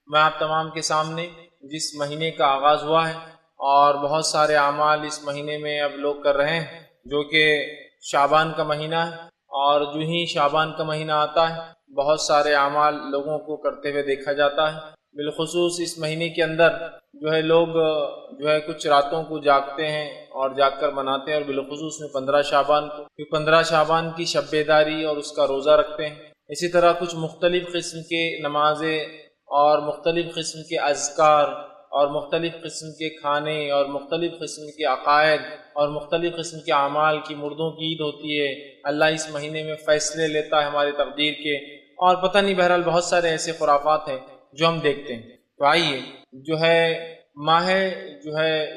میں آپ تمام کے سامنے جس مہینے کا آغاز ہوا ہے اور بہت سارے اعمال اس مہینے میں اب لوگ کر رہے ہیں، جو کہ شعبان کا مہینہ ہے، اور جو ہی شعبان کا مہینہ آتا ہے بہت سارے اعمال لوگوں کو کرتے ہوئے دیکھا جاتا ہے۔ بالخصوص اس مہینے کے اندر لوگ کچھ راتوں کو جاگتے ہیں اور جاگ کر مناتے ہیں، اور بالخصوص میں 15 شعبان کو 15 شعبان کی شب بیداری اور اس کا روزہ رکھتے ہیں۔ اسی طرح کچھ مختلف قسم کے نمازیں اور مختلف قسم کے اذکار اور مختلف قسم کے کھانے اور مختلف قسم کے عقائد اور مختلف قسم کے اعمال کی مردوں کی عید ہوتی ہے۔ اللہ اس مہینے میں فیصلے لیتا ہے ہماری تقدیر کے، اور پتہ نہیں، بہرحال بہت سارے ایسے خرافات ہیں جو ہم دیکھتے ہیں۔ تو آئیے ماہ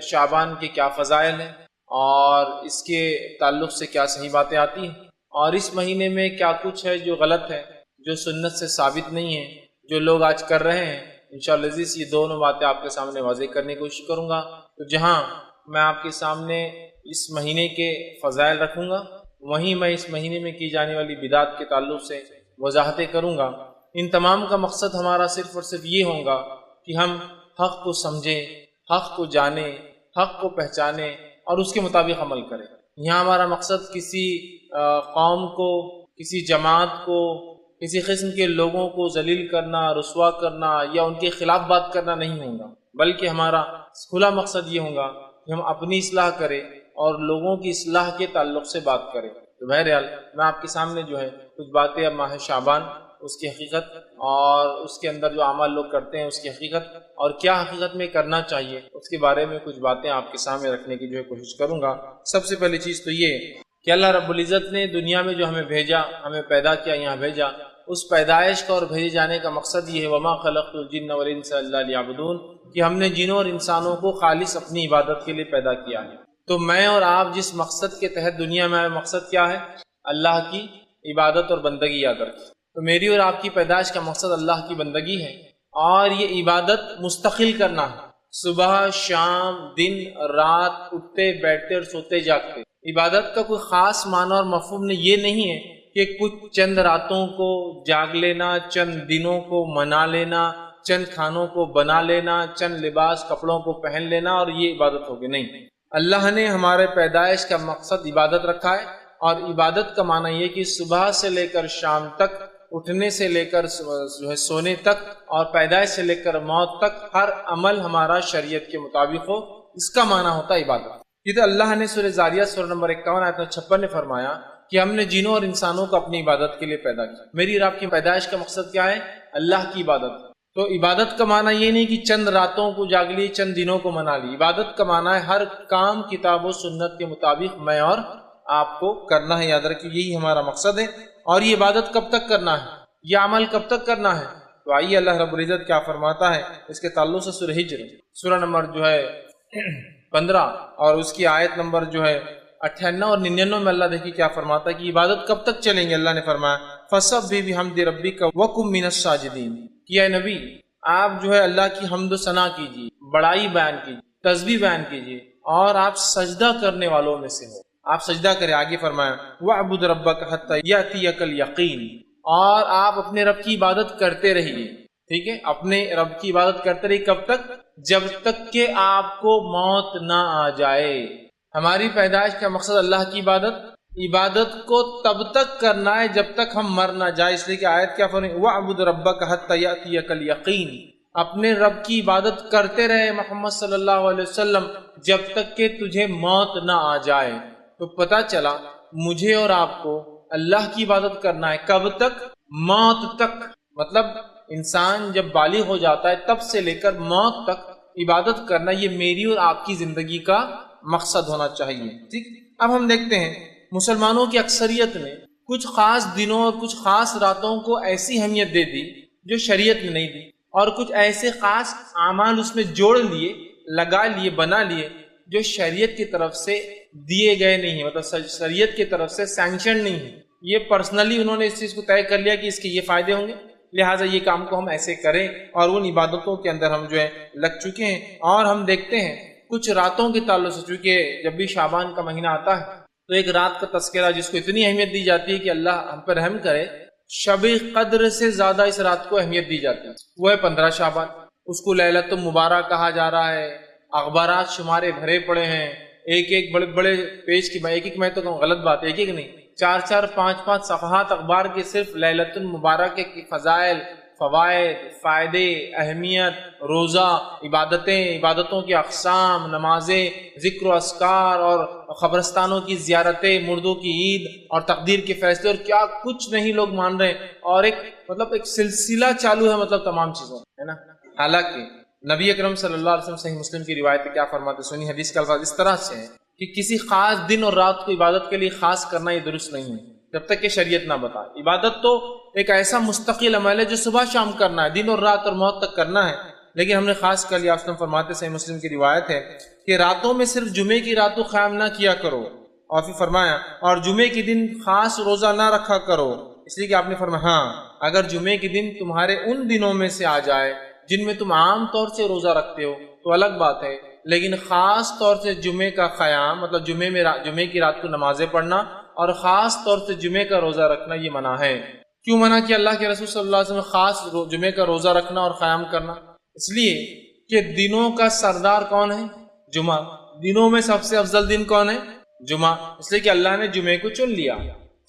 شعبان کے کیا فضائل ہیں اور اس کے تعلق سے کیا صحیح باتیں آتی ہیں، اور اس مہینے میں کیا کچھ ہے جو غلط ہے، جو سنت سے ثابت نہیں ہے، جو لوگ آج کر رہے ہیں۔ انشاءاللہ عزیز یہ دونوں باتیں آپ کے سامنے واضح کرنے کی کوشش کروں گا۔ تو جہاں میں آپ کے سامنے اس مہینے کے فضائل رکھوں گا، وہیں میں اس مہینے میں کی جانے والی بدعت کے تعلق سے وضاحتیں کروں گا۔ ان تمام کا مقصد ہمارا صرف اور صرف یہ ہوگا کہ ہم حق کو سمجھیں، حق کو جانیں، حق کو پہچانیں اور اس کے مطابق عمل کریں۔ یہاں ہمارا مقصد کسی قوم کو، کسی جماعت کو، کسی قسم کے لوگوں کو ذلیل کرنا، رسوا کرنا یا ان کے خلاف بات کرنا نہیں ہوگا، بلکہ ہمارا کھلا مقصد یہ ہوگا کہ ہم اپنی اصلاح کریں اور لوگوں کی اصلاح کے تعلق سے بات کریں۔ تو بہرحال میں آپ کے سامنے کچھ باتیں اب ماہ شعبان، اس کی حقیقت اور اس کے اندر جو اعمال لوگ کرتے ہیں اس کی حقیقت اور کیا حقیقت میں کرنا چاہیے، اس کے بارے میں کچھ باتیں آپ کے سامنے رکھنے کی کوشش کروں گا۔ سب سے پہلی چیز تو یہ کہ اللہ رب العزت نے دنیا میں جو ہمیں بھیجا، ہمیں پیدا کیا، یہاں بھیجا، اس پیدائش کا اور بھیجے جانے کا مقصد یہ ہے وما خلقت الجن والانس الا لیعبدون، کہ ہم نے جنوں اور انسانوں کو خالص اپنی عبادت کے لیے پیدا کیا ہے۔ تو میں اور آپ جس مقصد کے تحت دنیا میں آئے، مقصد کیا ہے؟ اللہ کی عبادت اور بندگی یاد رکھیں۔ تو میری اور آپ کی پیدائش کا مقصد اللہ کی بندگی ہے، اور یہ عبادت مستقل کرنا ہے، صبح شام دن رات، اٹھتے بیٹھتے اور سوتے جاگتے۔ عبادت کا کوئی خاص معنی اور مفہوم یہ نہیں ہے کہ کچھ چند راتوں کو جاگ لینا، چند دنوں کو منا لینا، چند کھانوں کو بنا لینا، چند لباس کپڑوں کو پہن لینا اور یہ عبادت ہوگی۔ نہیں، اللہ نے ہمارے پیدائش کا مقصد عبادت رکھا ہے، اور عبادت کا معنی یہ کہ صبح سے لے کر شام تک، اٹھنے سے لے کر سونے تک، اور پیدائش سے لے کر موت تک ہر عمل ہمارا شریعت کے مطابق ہو، اس کا معنی ہوتا ہے عبادت۔ یہ تو اللہ نے سورہ زاریات سورہ نمبر 51 آیت 56 میں فرمایا کہ ہم نے جنوں اور انسانوں کو اپنی عبادت کے لیے پیدا کیا۔ میری اور آپ کی پیدائش کا مقصد کیا ہے؟ اللہ کی عبادت۔ تو عبادت کا معنی یہ نہیں کہ چند راتوں کو جاگ لی، چند دنوں کو منا لی۔ عبادت کا معنی ہے ہر کام کتاب و سنت کے مطابق میں اور آپ کو کرنا ہے۔ یاد رکھیے یہی ہمارا مقصد ہے۔ اور یہ عبادت کب تک کرنا ہے، یہ عمل کب تک کرنا ہے؟ تو آئیے اللہ رب العزت کیا فرماتا ہے اس کے تعلق سے سورہ ہجر سورہ نمبر 15 اور اس کی آیت نمبر 98 اور 99 میں اللہ دیکھیے کیا فرماتا ہے کہ عبادت کب تک چلیں گے۔ اللہ نے فرمایا فَسَبِّحْ بِحَمْدِ رَبِّكَ وَكُن مِّنَ السَّاجِدِينَ، کہ اے نبی آپ اللہ کی حمد و ثنا کیجیے، بڑائی بیان کیجیے، تسبیح بیان کیجیے، اور آپ سجدہ کرنے والوں میں سے ہو، آپ سجدہ کریں۔ آگے فرمایا وَاعْبُدْ رَبَّكَ حَتَّى يَأْتِيَكَ الْيَقِينُ، اور آپ اپنے رب کی عبادت کرتے رہیے۔ ٹھیک ہے، اپنے رب کی عبادت کرتے رہیے کب تک؟ جب تک کہ آپ کو موت نہ آ جائے۔ ہماری پیدائش کا مقصد اللہ کی عبادت کو تب تک کرنا ہے جب تک ہم مر نہ جائے، اس لیے کہ آیت کیا فرمائی وَاعْبُدْ رَبَّكَ حَتَّى يَأْتِيَكَ الْيَقِينُ، اپنے رب کی عبادت کرتے رہے محمد صلی اللہ علیہ وسلم جب تک کہ تجھے موت نہ آ جائے۔ تو پتہ چلا مجھے اور آپ کو اللہ کی عبادت کرنا ہے کب تک؟ موت تک۔ مطلب انسان جب بالغ ہو جاتا ہے تب سے لے کر موت تک عبادت کرنا، یہ میری اور آپ کی زندگی کا مقصد ہونا چاہیے۔ ٹھیک، اب ہم دیکھتے ہیں مسلمانوں کی اکثریت نے کچھ خاص دنوں اور کچھ خاص راتوں کو ایسی اہمیت دے دی جو شریعت نے نہیں دی، اور کچھ ایسے خاص اعمال اس میں جوڑ لیے، لگا لیے، بنا لیے جو شریعت کی طرف سے دیے گئے نہیں ہیں، مطلب شریعت کی طرف سے سینکشن نہیں ہے۔ یہ پرسنلی انہوں نے اس چیز کو طے کر لیا کہ اس کے یہ فائدے ہوں گے، لہٰذا یہ کام کو ہم ایسے کریں، اور ان عبادتوں کے اندر ہم لگ چکے ہیں۔ اور ہم دیکھتے ہیں کچھ راتوں کے تعلق سے، چونکہ جب بھی شعبان کا مہینہ آتا ہے تو ایک رات کا تذکرہ جس کو اتنی اہمیت دی جاتی ہے کہ اللہ ہم پر رحم کرے، شب قدر سے زیادہ اس رات کو اہمیت دی جاتی ہے، وہ ہے 15 شعبان۔ اس کو لیلۃ المبارک کہا جا رہا ہے، اخبارات شمارے بھرے پڑے ہیں، ایک ایک بڑے بڑے پیج کی، ایک ایک میں تو کہوں غلط بات، ایک ایک نہیں، 4 5 صفحات اخبار کے صرف لیلۃ المبارک کے فضائل، فوائد، فائدے، اہمیت، روزہ، عبادتوں کی اقسام، نمازیں، ذکر و اذکار اور قبرستانوں کی زیارتیں، مردوں کی عید اور تقدیر کے فیصلے، اور کیا کچھ نہیں لوگ مان رہے ہیں، اور ایک سلسلہ چالو ہے تمام چیزوں ہے نا۔ حالانکہ نبی اکرم صلی اللہ علیہ وسلم صحیح مسلم کی روایت کیا فرماتے، سنی حدیث کا الفاظ اس طرح سے ہے کہ کسی خاص دن اور رات کو عبادت کے لیے خاص کرنا یہ درست نہیں ہے جب تک کہ شریعت نہ بتائے۔ عبادت تو ایک ایسا مستقل عمل ہے جو صبح شام کرنا ہے، دن اور رات اور موت تک کرنا ہے، لیکن ہم نے خاص کر لیا، وسلم فرماتے صحیح مسلم کی روایت ہے کہ راتوں میں صرف جمعے کی رات کو قیام نہ کیا کرو، اور پھر فرمایا اور جمعے کے دن خاص روزہ نہ رکھا کرو، اس لیے کہ آپ نے فرمایا ہاں اگر جمعے کے دن تمہارے ان دنوں میں سے آ جائے جن میں تم عام طور سے روزہ رکھتے ہو تو الگ بات ہے، لیکن خاص طور سے جمعے کا قیام مطلب جمعے کی رات کو نمازیں پڑھنا اور خاص طور سے جمعے کا روزہ رکھنا یہ منع ہے۔ کیوں منع کیا اللہ کے رسول صلی اللہ علیہ وسلم خاص جمعے کا روزہ رکھنا اور قیام کرنا؟ اس لیے کہ دنوں کا سردار کون ہے؟ جمعہ۔ دنوں میں سب سے افضل دن کون ہے؟ جمعہ، اس لیے کہ اللہ نے جمعے کو چن لیا،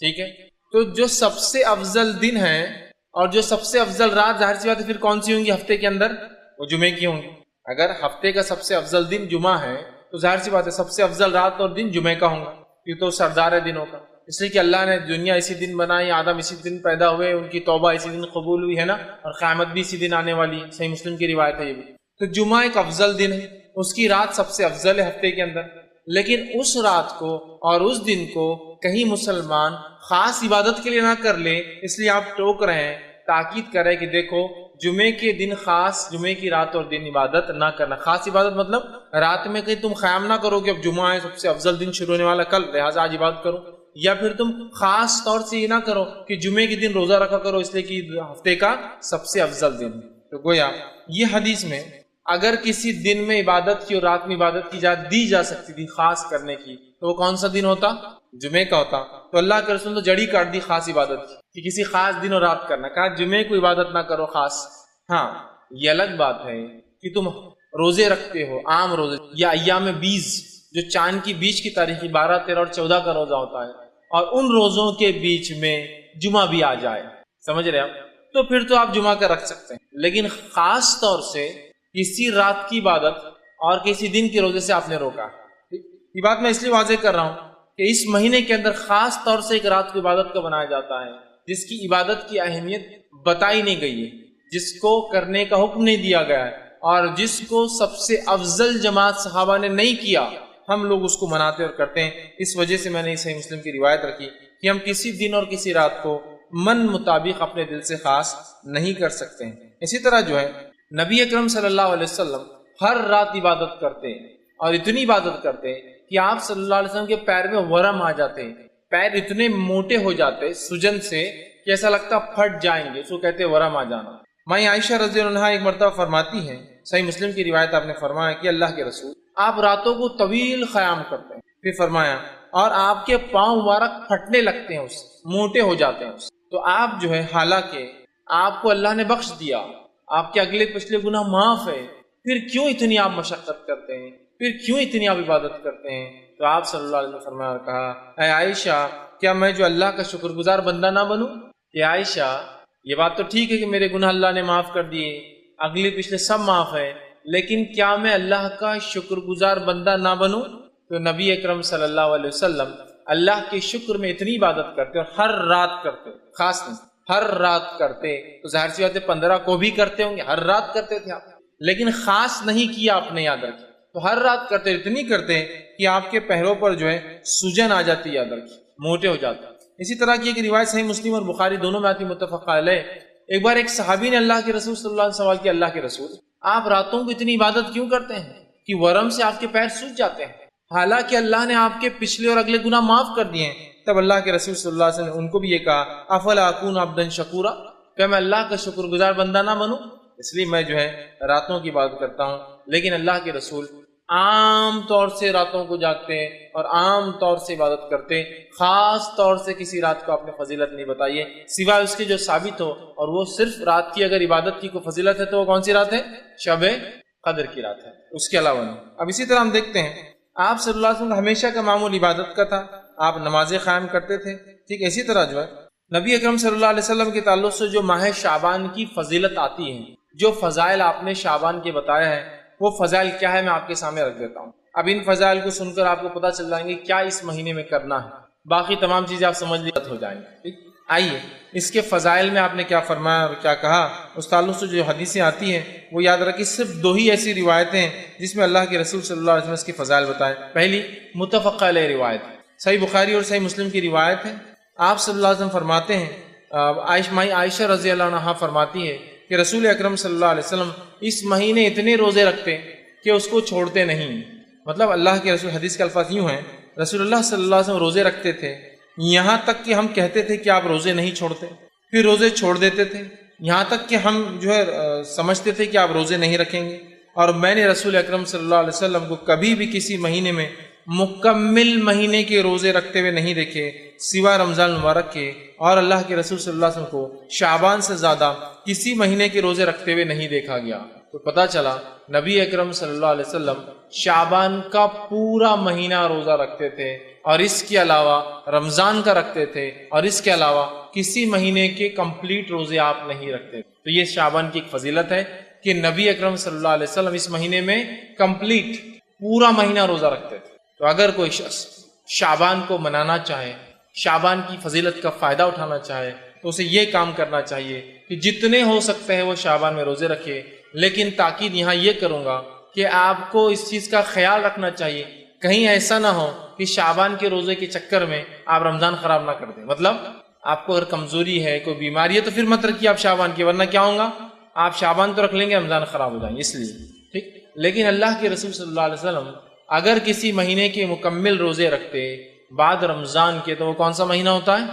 ٹھیک ہے؟ تو جو سب سے افضل دن ہے اور جو سب سے افضل رات ظاہر سی بات ہے پھر کون سی ہوں گی ہفتے کے اندر؟ وہ جمعے کی ہوں گی۔ اگر ہفتے کا سب سے افضل دن جمعہ ہے تو ظاہر سی بات ہے سب سے افضل رات اور دن جمعے کا ہوں گا، یہ تو سردار ہے دنوں کا، اس لیے کہ اللہ نے دنیا اسی دن بنائی، آدم اسی دن پیدا ہوئے، ان کی توبہ اسی دن قبول ہوئی ہے نا، اور قیامت بھی اسی دن آنے والی ہے، صحیح مسلم کی روایت ہے یہ بھی۔ تو جمعہ ایک افضل دن ہے، اس کی رات سب سے افضل ہے ہفتے کے اندر، لیکن اس رات کو اور اس دن کو کہیں مسلمان خاص عبادت کے لیے نہ کر لے، اس لیے آپ ٹوک رہے ہیں، تاکید کریں کہ دیکھو جمعے کے دن خاص، جمعے کی رات اور دن عبادت نہ کرنا۔ خاص عبادت مطلب رات میں کہیں تم قیام نہ کرو کہ اب جمعہ ہے سب سے افضل دن شروع ہونے والا کل، لہٰذا آج عبادت کرو، یا پھر تم خاص طور سے یہ نہ کرو کہ جمعے کے دن روزہ رکھا کرو اس لیے کہ ہفتے کا سب سے افضل دن ہے۔ تو گویا یہ حدیث میں اگر کسی دن میں عبادت کی اور رات میں عبادت کی اجازت دی جا سکتی تھی خاص کرنے کی تو وہ کون سا دن ہوتا؟ جمعے کا ہوتا۔ تو اللہ کے رسول نے جڑی کاٹ دی خاص عبادت کی کہ کسی خاص دن اور رات کرنا، کہا جمعے کو عبادت نہ کرو خاص۔ ہاں یہ الگ بات ہے کہ تم روزے رکھتے ہو، عام روزے یا ایام 20 جو چاند کی بیچ کی تاریخی 12 13 اور 14 کا روزہ ہوتا ہے، اور ان روزوں کے بیچ میں جمعہ بھی آ جائے، سمجھ رہے آپ، تو پھر تو آپ جمعہ کا رکھ سکتے ہیں، لیکن خاص طور سے کسی رات کی عبادت اور کسی دن کے روزے سے آپ نے روکا۔ یہ بات میں اس لیے واضح کر رہا ہوں کہ اس مہینے کے اندر خاص طور سے ایک رات کو عبادت کا بنایا جاتا ہے جس کی عبادت کی اہمیت بتائی نہیں گئی ہے، جس کو کرنے کا حکم نہیں دیا گیا ہے، اور جس کو سب سے افضل جماعت صحابہ نے نہیں کیا، ہم لوگ اس کو مناتے اور کرتے ہیں۔ اس وجہ سے میں نے صحیح مسلم کی روایت رکھی کہ ہم کسی دن اور کسی رات کو من مطابق اپنے دل سے خاص نہیں کر سکتے ہیں۔ اسی طرح جو ہے نبی اکرم صلی اللہ علیہ وسلم ہر رات عبادت کرتے ہیں، اور اتنی عبادت کرتے ہیں کہ آپ صلی اللہ علیہ وسلم کے پیر میں ورم آ جاتے ہیں، پیر اتنے موٹے ہو جاتے سجن سے کہ ایسا لگتا پھٹ جائیں گے، اس کو کہتے ہیں ورم آ جانا۔ مائی عائشہ رضی اللہ عنہا ایک مرتبہ فرماتی ہیں، صحیح مسلم کی روایت آپ نے فرمایا کہ اللہ کے رسول آپ راتوں کو طویل قیام کرتے ہیں، پھر فرمایا اور آپ کے پاؤں مبارک پھٹنے لگتے ہیں، اس موٹے ہو جاتے ہیں، تو آپ جو ہے حالانکہ آپ کو اللہ نے بخش دیا، آپ کے اگلے پچھلے گناہ معاف ہے، پھر کیوں اتنی آپ مشقت کرتے ہیں، پھر کیوں اتنی آپ عبادت کرتے ہیں؟ تو آپ صلی اللہ علیہ وسلم نے فرمایا اور کہا اے عائشہ کیا میں جو اللہ کا شکر گزار بندہ نہ بنوں؟ کہ عائشہ یہ بات تو ٹھیک ہے کہ میرے گناہ اللہ نے معاف کر دیے، اگلے پچھلے سب معاف ہے، لیکن کیا میں اللہ کا شکر گزار بندہ نہ بنوں؟ تو نبی اکرم صلی اللہ علیہ وسلم اللہ کے شکر میں اتنی عبادت کرتے اور ہر رات کرتے، خاص نہیں ہر رات کرتے، تو ظاہر سی بات ہے 15 کو بھی کرتے ہوں گے، ہر رات کرتے تھے آپ، لیکن خاص نہیں کیا آپ نے، یاد رکھیں، تو ہر رات کرتے، اتنی کرتے کہ آپ کے پیروں پر جو ہے سجن آ جاتی، یاد رکھیں، موٹے ہو جاتے۔ اسی طرح کی ایک روایت صحیح مسلم اور بخاری دونوں میں آتی، متفق علیہ، ایک بار ایک صحابی نے اللہ کے رسول صلی اللہ علیہ وسلم سوال کیا، اللہ کے رسول آپ راتوں کو اتنی عبادت کیوں کرتے ہیں کہ ورم سے آپ کے پیر سوج جاتے ہیں، حالانکہ اللہ نے آپ کے پچھلے اور اگلے گناہ معاف کر دیے ہیں؟ تب اللہ کے رسول صلی اللہ علیہ وسلم نے ان کو بھی یہ کہا افلا اکون عبدا شکورا، کہ میں اللہ کا شکر گزار بندہ نہ بنوں؟ اس لیے میں جو ہے راتوں کی عبادت کرتا ہوں، لیکن اللہ کے رسول عام طور سے راتوں کو جاگتے ہیں اور عام طور سے عبادت کرتے ہیں، خاص طور سے کسی رات کو آپ نے فضیلت نہیں بتائی ہے سوائے اس کے جو ثابت ہو، اور وہ صرف رات کی اگر عبادت کی کوئی فضیلت ہے تو وہ کون سی رات ہے؟ شب قدر کی رات ہے، اس کے علاوہ نہیں۔ اب اسی طرح ہم دیکھتے ہیں آپ صلی اللہ علیہ وسلم ہمیشہ کا معمول عبادت کا تھا، آپ نمازیں قائم کرتے تھے، ٹھیک اسی طرح جو ہے نبی اکرم صلی اللہ علیہ وسلم کے تعلق سے جو ماہ شعبان کی فضیلت آتی ہے، جو فضائل آپ نے شعبان کے بتایا ہے، وہ فضائل کیا ہے میں آپ کے سامنے رکھ دیتا ہوں۔ اب ان فضائل کو سن کر آپ کو پتہ چل جائیں گے کیا اس مہینے میں کرنا ہے، باقی تمام چیزیں آپ سمجھ لی ہو جائیں گے، ٹھیک۔ آئیے اس کے فضائل میں آپ نے کیا فرمایا اور کیا کہا، اس تعلق سے جو حدیثیں آتی ہیں وہ یاد رکھیں، صرف 2 ہی ایسی روایتیں ہیں جس میں اللہ کے رسول صلی اللہ علیہ وسلم اس کی فضائل بتائے۔ پہلی متفق علیہ روایت، صحیح بخاری اور صحیح مسلم کی روایت ہے، آپ صلی اللہ علیہ وسلم فرماتے ہیں، عائشہ رضی اللہ عنہا فرماتی ہے کہ رسول اکرم صلی اللہ علیہ وسلم اس مہینے اتنے روزے رکھتے کہ اس کو چھوڑتے نہیں، مطلب اللہ کے رسول، حدیث کے الفاظ یوں ہیں، رسول اللہ صلی اللہ علیہ وسلم روزے رکھتے تھے یہاں تک کہ ہم کہتے تھے کہ آپ روزے نہیں چھوڑتے، پھر روزے چھوڑ دیتے تھے یہاں تک کہ ہم جو ہے سمجھتے تھے کہ آپ روزے نہیں رکھیں گے، اور میں نے رسول اکرم صلی اللہ علیہ وسلم کو کبھی بھی کسی مہینے میں مکمل مہینے کے روزے رکھتے ہوئے نہیں دیکھے سوائے رمضان المبارک کے، اور اللہ کے رسول صلی اللہ علیہ وسلم کو شعبان سے زیادہ کسی مہینے کے روزے رکھتے ہوئے نہیں دیکھا گیا۔ تو پتہ چلا نبی اکرم صلی اللہ علیہ وسلم شعبان کا پورا مہینہ روزہ رکھتے تھے، اور اس کے علاوہ رمضان کا رکھتے تھے، اور اس کے علاوہ کسی مہینے کے کمپلیٹ روزے آپ نہیں رکھتے۔ تو یہ شعبان کی ایک فضیلت ہے کہ نبی اکرم صلی اللہ علیہ وسلم اس مہینے میں کمپلیٹ پورا مہینہ روزہ رکھتے تھے۔ تو اگر کوئی شخص شعبان کو منانا چاہے، شعبان کی فضیلت کا فائدہ اٹھانا چاہے، تو اسے یہ کام کرنا چاہیے کہ جتنے ہو سکتے ہیں وہ شعبان میں روزے رکھے، لیکن تاکید یہاں یہ کروں گا کہ آپ کو اس چیز کا خیال رکھنا چاہیے کہیں ایسا نہ ہو کہ شعبان کے روزے کے چکر میں آپ رمضان خراب نہ کر دیں۔ مطلب آپ کو اگر کمزوری ہے، کوئی بیماری ہے، تو پھر مت رکھیے آپ شعبان کی، ورنہ کیا ہوگا، آپ شعبان تو رکھ لیں گے، رمضان خراب ہو جائیں گے، اس لیے ٹھیک۔ لیکن اللہ کے رسول صلی اللہ علیہ وسلم اگر کسی مہینے کے مکمل روزے رکھتے بعد رمضان کے، تو وہ کون سا مہینہ ہوتا ہے؟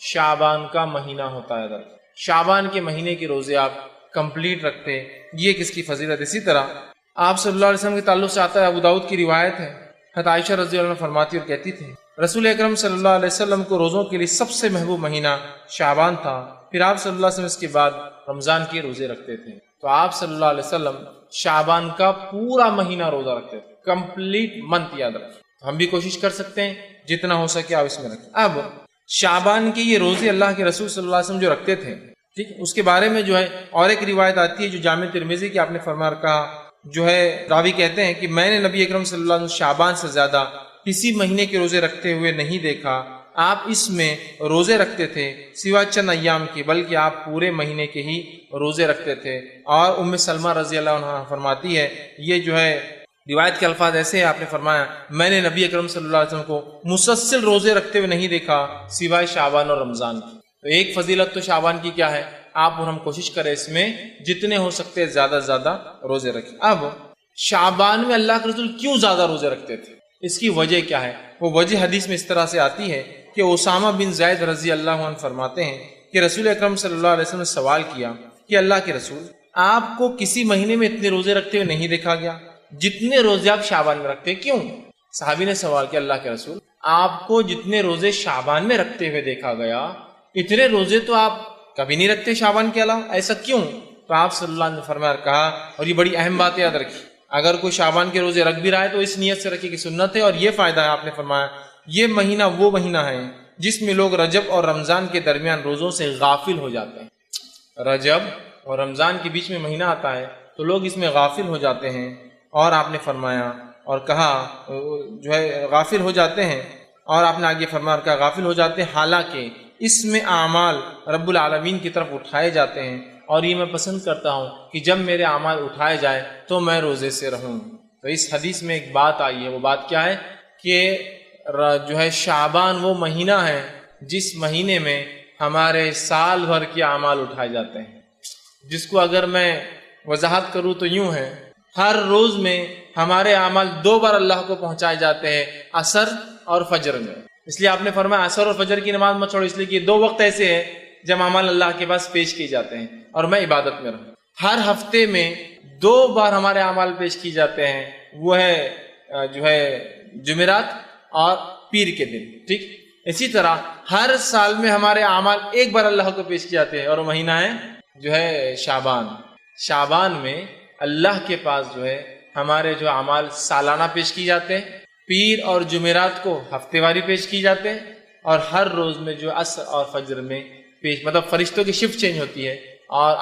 شعبان کا مہینہ ہوتا ہے۔ شعبان کے مہینے کے روزے آپ کمپلیٹ رکھتے، یہ کس کی فضیلت۔ اسی طرح آپ صلی اللہ علیہ وسلم کے تعلق سے آتا ہے، ابو داؤد کی روایت ہے، حضرت عائشہ رضی اللہ عنہ فرماتی اور کہتی تھی رسول اکرم صلی اللہ علیہ وسلم کو روزوں کے لیے سب سے محبوب مہینہ شعبان تھا، پھر آپ صلی اللہ علیہ وسلم اس کے بعد رمضان کے روزے رکھتے تھے۔ تو آپ صلی اللہ علیہ وسلم شعبان کا پورا مہینہ روزہ رکھتے تھے، کمپلیٹ منتھ یاد رکھیں۔ ہم بھی کوشش کر سکتے ہیں جتنا ہو سکے آپ اس میں رکھیں۔ اب شعبان کے یہ روزے اللہ کے رسول صلی اللہ علیہ وسلم جو رکھتے تھے، ٹھیک، اس کے بارے میں جو ہے اور ایک روایت آتی ہے جو جامع ترمذی کی آپ نے فرمایا کہا، جو ہے راوی کہتے ہیں کہ میں نے نبی اکرم صلی اللہ علیہ وسلم شعبان سے زیادہ کسی مہینے کے روزے رکھتے ہوئے نہیں دیکھا، آپ اس میں روزے رکھتے تھے سوائے چند ایام کے، بلکہ آپ پورے مہینے کے ہی روزے رکھتے تھے۔ اور ام سلمہ رضی اللہ عنہ فرماتی ہے، یہ جو ہے روایت کے الفاظ ایسے ہیں، آپ نے فرمایا میں نے نبی اکرم صلی اللہ علیہ وسلم کو مسلسل روزے رکھتے ہوئے نہیں دیکھا سوائے شعبان اور رمضان کی۔ تو ایک فضیلت تو شعبان کی کیا ہے، آپ اور ہم کوشش کریں اس میں جتنے ہو سکتے زیادہ سے زیادہ روزے رکھیں۔ اب شعبان میں اللہ کے رسول کیوں زیادہ روزے رکھتے تھے، اس کی وجہ کیا ہے؟ وہ وجہ حدیث میں اس طرح سے آتی ہے کہ اسامہ بن زید رضی اللہ عنہ فرماتے ہیں کہ رسول اکرم صلی اللہ علیہ وسلم نے سوال کیا کہ اللہ کے رسول، آپ کو کسی مہینے میں اتنے روزے رکھتے ہوئے نہیں دیکھا گیا جتنے روزے آپ شعبان میں رکھتے، کیوں؟ صحابی نے سوال کیا اللہ کے رسول، آپ کو جتنے روزے شعبان میں رکھتے ہوئے دیکھا گیا اتنے روزے تو آپ کبھی نہیں رکھتے شعبان کے علاوہ، ایسا کیوں؟ تو آپ صلی اللہ علیہ وسلم نے فرمایا کہا، اور یہ بڑی اہم بات یاد رکھی، اگر کوئی شعبان کے روزے رکھ بھی رہا ہے تو اس نیت سے رکھے کہ سنت ہے، اور یہ فائدہ ہے، آپ نے فرمایا یہ مہینہ وہ مہینہ ہے جس میں لوگ رجب اور رمضان کے درمیان روزوں سے غافل ہو جاتے ہیں۔ رجب اور رمضان کے بیچ میں مہینہ آتا ہے تو لوگ اس میں غافل ہو جاتے ہیں، اور آپ نے فرمایا اور کہا جو ہے غافل ہو جاتے ہیں، اور آپ نے آگے فرمایا کہا غافل ہو جاتے ہیں، حالانکہ اس میں اعمال رب العالمین کی طرف اٹھائے جاتے ہیں، اور یہ میں پسند کرتا ہوں کہ جب میرے اعمال اٹھائے جائے تو میں روزے سے رہوں۔ تو اس حدیث میں ایک بات آئی ہے، وہ بات کیا ہے کہ جو ہے شعبان وہ مہینہ ہے جس مہینے میں ہمارے سال بھر کے اعمال اٹھائے جاتے ہیں، جس کو اگر میں وضاحت کروں تو یوں ہے، ہر روز میں ہمارے اعمال 2 بار اللہ کو پہنچائے جاتے ہیں، عصر اور فجر میں۔ اس لیے آپ نے فرمایا عصر اور فجر کی نماز مت چھوڑو، اس لیے کہ 2 وقت ایسے ہیں جب اعمال اللہ کے پاس پیش کیے جاتے ہیں اور میں عبادت میں رہوں۔ ہر ہفتے میں 2 بار ہمارے اعمال پیش کیے جاتے ہیں، وہ ہے جو ہے جمعرات اور پیر کے دن، ٹھیک۔ اسی طرح ہر سال میں ہمارے اعمال ایک بار اللہ کو پیش کیے جاتے ہیں، اور وہ مہینہ ہے جو ہے شعبان۔ شعبان میں اللہ کے پاس جو ہے ہمارے جو اعمال سالانہ پیش کیے جاتے ہیں، پیر اور جمعرات کو ہفتے واری پیش کیے جاتے ہیں، اور ہر روز میں جو عصر اور فجر میں پیش، مطلب فرشتوں کی شفٹ چینج ہوتی ہے اور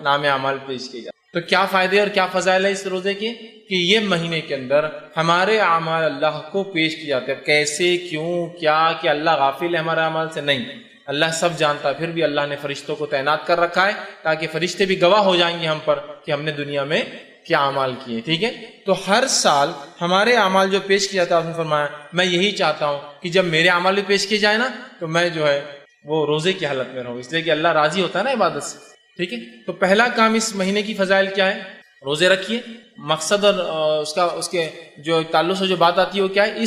نام اعمال پیش کیے جاتے ہیں۔ تو کیا فائدے اور کیا فضائل ہے اس روزے کے؟ کہ یہ مہینے کے اندر ہمارے اعمال اللہ کو پیش کیے جاتے ہیں۔ کیسے، کیوں، کیا کہ اللہ غافل ہے ہمارے اعمال سے؟ نہیں، اللہ سب جانتا ہے، پھر بھی اللہ نے فرشتوں کو تعینات کر رکھا ہے تاکہ فرشتے بھی گواہ ہو جائیں گے ہم پر کہ ہم نے دنیا میں کیا اعمال کیے، ٹھیک ہے۔ تو ہر سال ہمارے اعمال جو پیش کیا جاتا ہے، آپ نے فرمایا میں یہی چاہتا ہوں کہ جب میرے اعمال بھی پیش کیے جائیں نا تو میں جو ہے وہ روزے کی حالت میں رہوں، اس لیے کہ اللہ راضی ہوتا ہے نا عبادت سے، ٹھیک ہے۔ تو پہلا کام اس مہینے کی فضائل کیا ہے؟ روزے رکھیے۔ مقصد اور اس کے جو تعلق سے جو بات آتی ہے وہ کیا ہے؟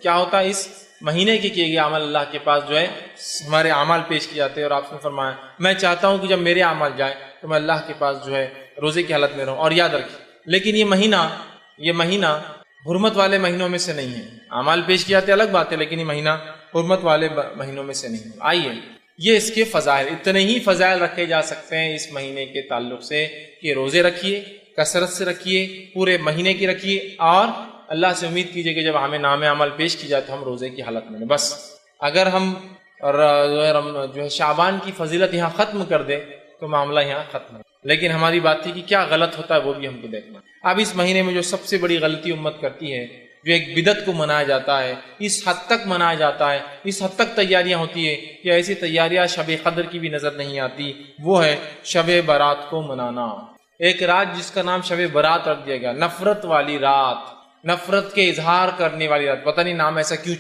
کیا ہوتا ہے اس مہینے کے کیے گئے عمل اللہ کے پاس جو ہے ہمارے اعمال پیش کیے جاتے ہیں، اور آپ نے فرمایا میں چاہتا ہوں کہ جب میرے اعمال جائیں تو میں اللہ کے پاس جو ہے روزے کی حالت میں رہوں۔ اور یاد رکھیے، لیکن یہ مہینہ حرمت والے مہینوں میں سے نہیں ہے۔ اعمال پیش کیے جاتے الگ بات ہے، لیکن یہ مہینہ حرمت والے مہینوں میں سے نہیں ہے۔ آئیے یہ اس کے فضائل، اتنے ہی فضائل رکھے جا سکتے ہیں اس مہینے کے تعلق سے کہ روزے رکھیے، کثرت سے رکھیے، پورے مہینے کی رکھیے، اور اللہ سے امید کیجئے کہ جب ہمیں نام عمل پیش کی جائے تو ہم روزے کی حالت میں بس۔ اگر ہم جو ہے شعبان کی فضیلت یہاں ختم کر دے تو معاملہ یہاں ختم ہے، لیکن ہماری بات تھی کہ کیا غلط ہوتا ہے وہ بھی ہم کو دیکھنا۔ اب اس مہینے میں جو سب سے بڑی غلطی امت کرتی ہے، جو ایک بدعت کو منایا جاتا ہے، اس حد تک منایا جاتا ہے، اس حد تک تیاریاں ہوتی ہے کہ ایسی تیاریاں شب قدر کی بھی نظر نہیں آتی، وہ ہے شب برات کو منانا۔ ایک رات جس کا نام شب برات رکھ دیا گیا، نفرت والی رات، نفرت کے اظہار کرنے والی رات۔ پتہ نہیں نام ایسا کیوں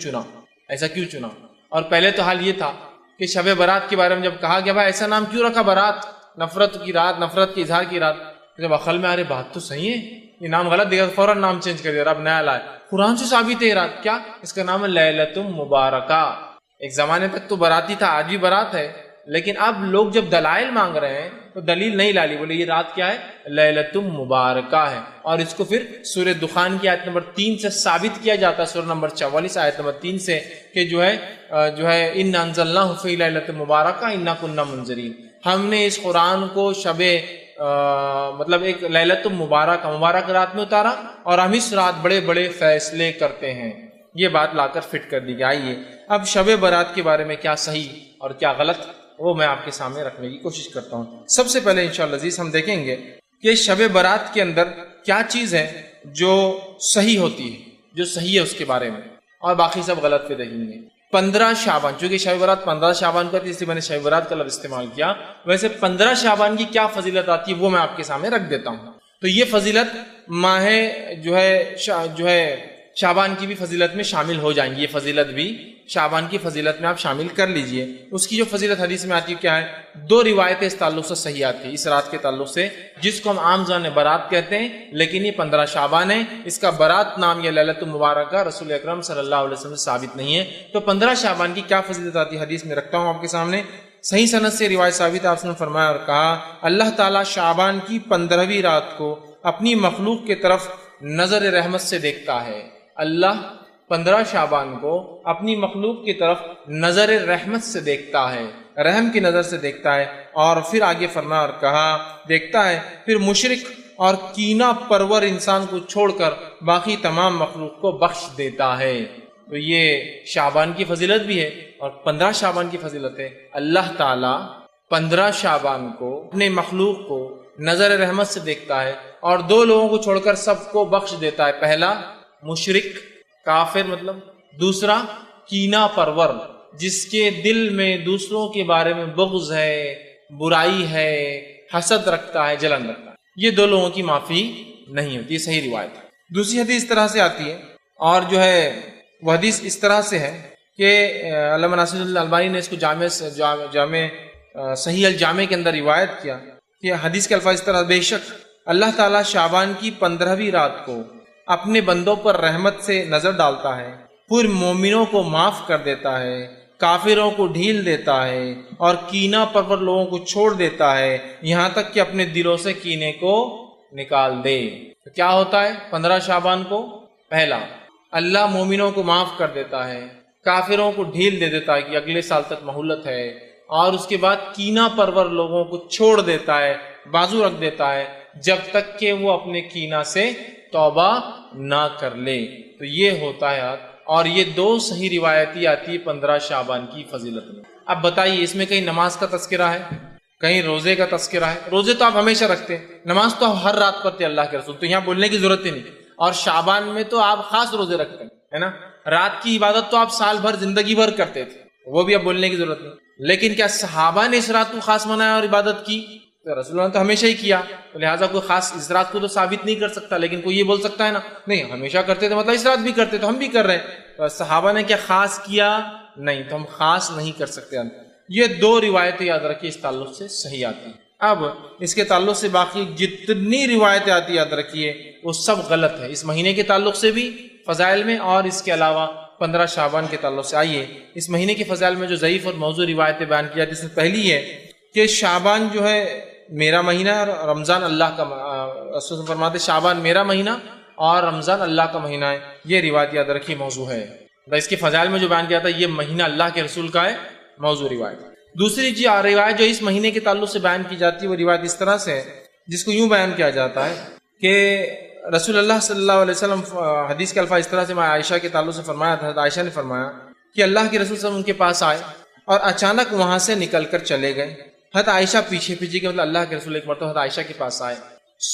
چنا۔ اور پہلے تو حال یہ تھا کہ شب برات کے بارے میں جب کہا گیا بھائی ایسا نام کیوں رکھا برات، نفرت کی رات، نفرت کے اظہار کی رات، جب عقل میں ارے بات تو صحیح ہے، یہ نام غلط دیا، فوراً نام چینج کر دیا، اب نیا لائے۔ قرآن سے ثابت ہے یہ رات، کیا اس کا نام ہے لیلۃ مبارکہ۔ ایک زمانے تک تو براتی تھا، آج بھی برات ہے، لیکن اب لوگ جب دلائل مانگ رہے ہیں تو دلیل نہیں لالی، بولے یہ رات کیا ہے؟ لیلۃ مبارکہ ہے۔ اور اس کو پھر سورہ دخان کی آیت نمبر 3 سے ثابت کیا جاتا ہے، سورہ نمبر 44 آیت نمبر 3 سے، کہ جو ہے اِنَّا أَنزَلْنَاهُ فِي لَيْلَةٍ مُبَارَكَةٍ إِنَّا كُنَّا مُنذِرِينَ، ہم نے اس قرآن کو مطلب ایک لیلۃ مبارک رات میں اتارا، اور ہم اس رات بڑے بڑے فیصلے کرتے ہیں۔ یہ بات لا کر فٹ کر دی گئی۔ آئیے اب شب برات کے بارے میں کیا صحیح اور کیا غلط، وہ میں آپ کے سامنے رکھنے کی کوشش کرتا ہوں۔ سب سے پہلے انشاءاللہ عزیز ہم دیکھیں گے کہ شب برات کے اندر کیا چیز ہے جو صحیح ہوتی ہے، جو صحیح ہے اس کے بارے میں، اور باقی سب غلط پہ دیکھیں گے۔ 15 شعبان، چونکہ شب برات 15 شعبان کو آتی ہے اس لیے میں نے شب برات کا لفظ استعمال کیا، ویسے 15 شعبان کی کیا فضیلت آتی ہے وہ میں آپ کے سامنے رکھ دیتا ہوں۔ تو یہ فضیلت ماہ جو ہے شعبان کی بھی فضیلت میں شامل ہو جائیں گی، یہ فضیلت بھی شعبان کی فضیلت میں آپ شامل کر لیجئے۔ اس کی جو فضیلت حدیث میں آتی ہے کیا ہے؟ 2 روایتیں اس تعلق سے صحیح آتی ہیں، اس رات کے تعلق سے، جس کو ہم عام زبان میں برات کہتے ہیں، لیکن یہ 15 شعبان ہے، اس کا برات نام یا لیلۃ مبارکہ رسول اکرم صلی اللہ علیہ وسلم سے ثابت نہیں ہے۔ تو 15 شعبان کی کیا فضیلت آتی ہے حدیث میں رکھتا ہوں آپ کے سامنے۔ صحیح سند سے روایت ثابت ہے، آپ نے فرمایا اور کہا اللہ تعالیٰ شعبان کی 15ویں رات کو اپنی مخلوق کے طرف نظر رحمت سے دیکھتا ہے۔ اللہ 15 شعبان کو اپنی مخلوق کی طرف نظر رحمت سے دیکھتا ہے، رحم کی نظر سے دیکھتا ہے، اور پھر آگے فرمایا اور کہا دیکھتا ہے، پھر مشرک اور کینہ پرور انسان کو چھوڑ کر باقی تمام مخلوق کو بخش دیتا ہے۔ تو یہ شعبان کی فضیلت بھی ہے اور 15 شعبان کی فضیلت ہے۔ اللہ تعالیٰ 15 شعبان کو اپنے مخلوق کو نظر رحمت سے دیکھتا ہے اور 2 لوگوں کو چھوڑ کر سب کو بخش دیتا ہے۔ پہلا مشرک، کافر مطلب، دوسرا کینہ پرور، جس کے دل میں دوسروں کے بارے میں بغض ہے، برائی ہے، حسد رکھتا ہے، جلن رکھتا ہے، یہ 2 لوگوں کی معافی نہیں ہوتی۔ یہ صحیح روایت ہے۔ دوسری حدیث اس طرح سے آتی ہے، اور جو ہے وہ حدیث اس طرح سے ہے کہ علامہ ناصر الالبانی نے اس کو جامع صحیح الجامع کے اندر روایت کیا کہ حدیث کے الفاظ اس طرح، بے شک اللہ تعالیٰ شعبان کی 15ویں رات کو اپنے بندوں پر رحمت سے نظر ڈالتا ہے، پھر مومنوں کو معاف کر دیتا ہے، کافروں کو ڈھیل دیتا ہے، اور کینہ پرور لوگوں کو چھوڑ دیتا ہے، یہاں تک کہ اپنے دلوں سے کینے کو نکال دے۔ تو کیا ہوتا ہے 15 شعبان کو؟ پہلا، اللہ مومنوں کو معاف کر دیتا ہے، کافروں کو ڈھیل دے دیتا ہے کہ اگلے سال تک مہلت ہے، اور اس کے بعد کینہ پرور لوگوں کو چھوڑ دیتا ہے، بازو رکھ دیتا ہے جب تک کہ وہ اپنے کینہ سے توبہ نہ کر لے۔ تو یہ ہوتا ہے، اور یہ دو صحیح روایتی آتی ہے 15 شعبان کی فضیلت میں۔ اب بتائیے اس میں کہیں نماز کا تذکرہ ہے، کہیں روزے کا تذکرہ ہے؟ روزے تو آپ ہمیشہ رکھتے ہیں، نماز تو آپ ہر رات پڑھتے اللہ کے رسول، تو یہاں بولنے کی ضرورت ہی نہیں۔ اور شعبان میں تو آپ خاص روزے رکھتے ہیں، ہے نا؟ رات کی عبادت تو آپ سال بھر زندگی بھر کرتے تھے، وہ بھی اب بولنے کی ضرورت نہیں۔ لیکن کیا صحابہ نے اس رات کو خاص منایا اور عبادت کی؟ تو رسول اللہ نے تو ہمیشہ ہی کیا، تو لہٰذا کوئی خاص اس رات کو تو ثابت نہیں کر سکتا، لیکن کوئی یہ بول سکتا ہے نا نہیں ہمیشہ کرتے تھے، مطلب اس رات بھی کرتے تو ہم بھی کر رہے ہیں۔ تو صحابہ نے کیا خاص کیا؟ نہیں، تو ہم خاص نہیں کر سکتے۔ یہ دو روایتیں یاد رکھیے اس تعلق سے صحیح آتی ہیں۔ اب اس کے تعلق سے باقی جتنی روایتیں آتی یاد رکھیے وہ سب غلط ہے، اس مہینے کے تعلق سے بھی فضائل میں، اور اس کے علاوہ 15 شعبان کے تعلق سے۔ آئیے اس مہینے کے فضائل میں جو ضعیف اور موضوع روایتیں بیان کی جاتی ہیں، اس میں پہلی ہے کہ شعبان جو ہے میرا مہینہ ہے اور رمضان اللہ کا، رسول فرماتے شعبان میرا مہینہ اور رمضان اللہ کا مہینہ ہے، یہ روایت یاد رکھیے موضوع ہے۔ اس کے فضائل میں جو بیان کیا تھا یہ مہینہ اللہ کے رسول کا ہے، موضوع روایت۔ دوسری روایت جو اس مہینے کے تعلق سے بیان کی جاتی ہے وہ روایت اس طرح سے ہے جس کو یوں بیان کیا جاتا ہے کہ رسول اللہ صلی اللہ علیہ وسلم، حدیث کے الفاظ اس طرح سے میں عائشہ کے تعلق سے فرمایا تھا، عائشہ نے فرمایا کہ اللہ کے رسول صلی اللہ علیہ وسلم ان کے پاس آئے اور اچانک وہاں سے نکل کر چلے گئے۔ حضرت عائشہ پیچھے پیچھے کے، مطلب اللہ کے رسول ایک مرتبہ حضرت عائشہ کے پاس آئے،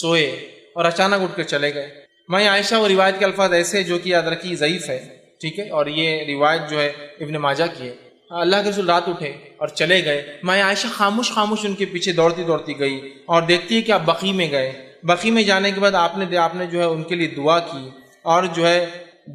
سوئے اور اچانک اٹھ کر چلے گئے۔ میں عائشہ وہ روایت کے الفاظ ایسے جو کہ یاد رکھی ضعیف ہے، ٹھیک ہے، اور یہ روایت جو ہے ابن ماجہ کی ہے۔ اللہ کے رسول رات اٹھے اور چلے گئے، میں عائشہ خاموش خاموش ان کے پیچھے دوڑتی دوڑتی گئی اور دیکھتی ہے کہ آپ بقیع میں گئے۔ بقیع میں جانے کے بعد آپ نے جو ہے ان کے لیے دعا کی، اور جو ہے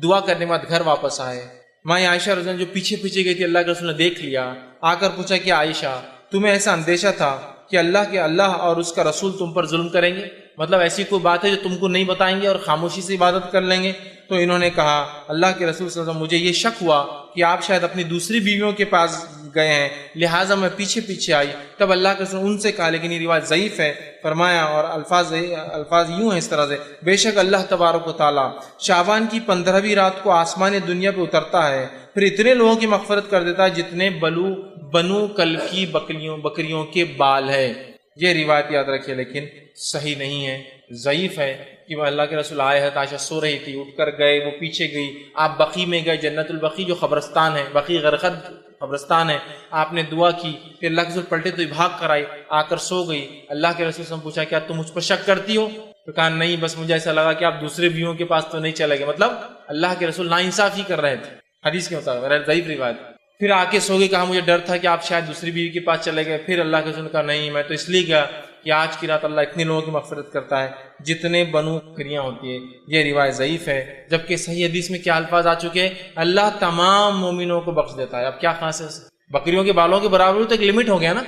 دعا کرنے کے بعد گھر واپس آئے۔ میں عائشہ رضی اللہ عنہا جو پیچھے پیچھے گئی تھی، اللہ کے رسول نے دیکھ لیا، آ کر پوچھا کہ عائشہ تمہیں ایسا اندیشہ تھا کہ اللہ اور اس کا رسول تم پر ظلم کریں گے؟ مطلب ایسی کوئی بات ہے جو تم کو نہیں بتائیں گے اور خاموشی سے عبادت کر لیں گے؟ تو انہوں نے کہا اللہ کے رسول صلی اللہ علیہ وسلم مجھے یہ شک ہوا کہ آپ شاید اپنی دوسری بیویوں کے پاس گئے ہیں، لہٰذا میں پیچھے پیچھے آئی۔ تب اللہ کے رسول ان سے کہا، لیکن یہ روایت ضعیف ہے، فرمایا اور الفاظ یوں ہیں اس طرح سے، بے شک اللہ تبارک و تعالیٰ شعبان کی 15ویں رات کو آسمان دنیا پہ اترتا ہے، پھر اتنے لوگوں کی مغفرت کر دیتا ہے جتنے بنو کل کی بکریوں کے بال ہے۔ یہ روایت یاد رکھیے لیکن صحیح نہیں ہے، ضعیف ہے کہ وہ اللہ کے رسول آئے ہیں، عائشہ سو رہی تھی، اٹھ کر گئے، وہ پیچھے گئی، آپ بقیع میں گئے، جنت البقیع جو قبرستان ہے، بقیع غرقد قبرستان ہے، آپ نے دعا کی، پھر اللہ کے رسول پلٹے تو بھاگ کر آئی، آ کر سو گئی۔ اللہ کے رسول سے پوچھا کیا تم مجھ پر شک کرتی ہو؟ تو کہا نہیں، بس مجھے ایسا لگا کہ آپ دوسرے بیویوں کے پاس تو نہیں چلے گئے، مطلب اللہ کے رسول ناانصافی کر رہے تھے حدیث کے مطابق، ضعیف روایت۔ پھر آ کے سو گئی، کہا مجھے ڈر تھا کہ آپ شاید دوسری بیوی کے پاس چلے گئے۔ پھر اللہ کے رسول نے کہا نہیں، میں تو اس لیے گیا کہ آج کی رات اللہ اتنے لوگوں کی مغفرت کرتا ہے جتنے بنو بکریاں ہوتی ہے۔ یہ روایت ضعیف ہے، جبکہ صحیح حدیث میں کیا الفاظ آ چکے ہیں، اللہ تمام مومنوں کو بخش دیتا ہے۔ اب کیا خاص ہے، بکریوں کے بالوں کے برابر تو ایک لمٹ ہو گیا نا،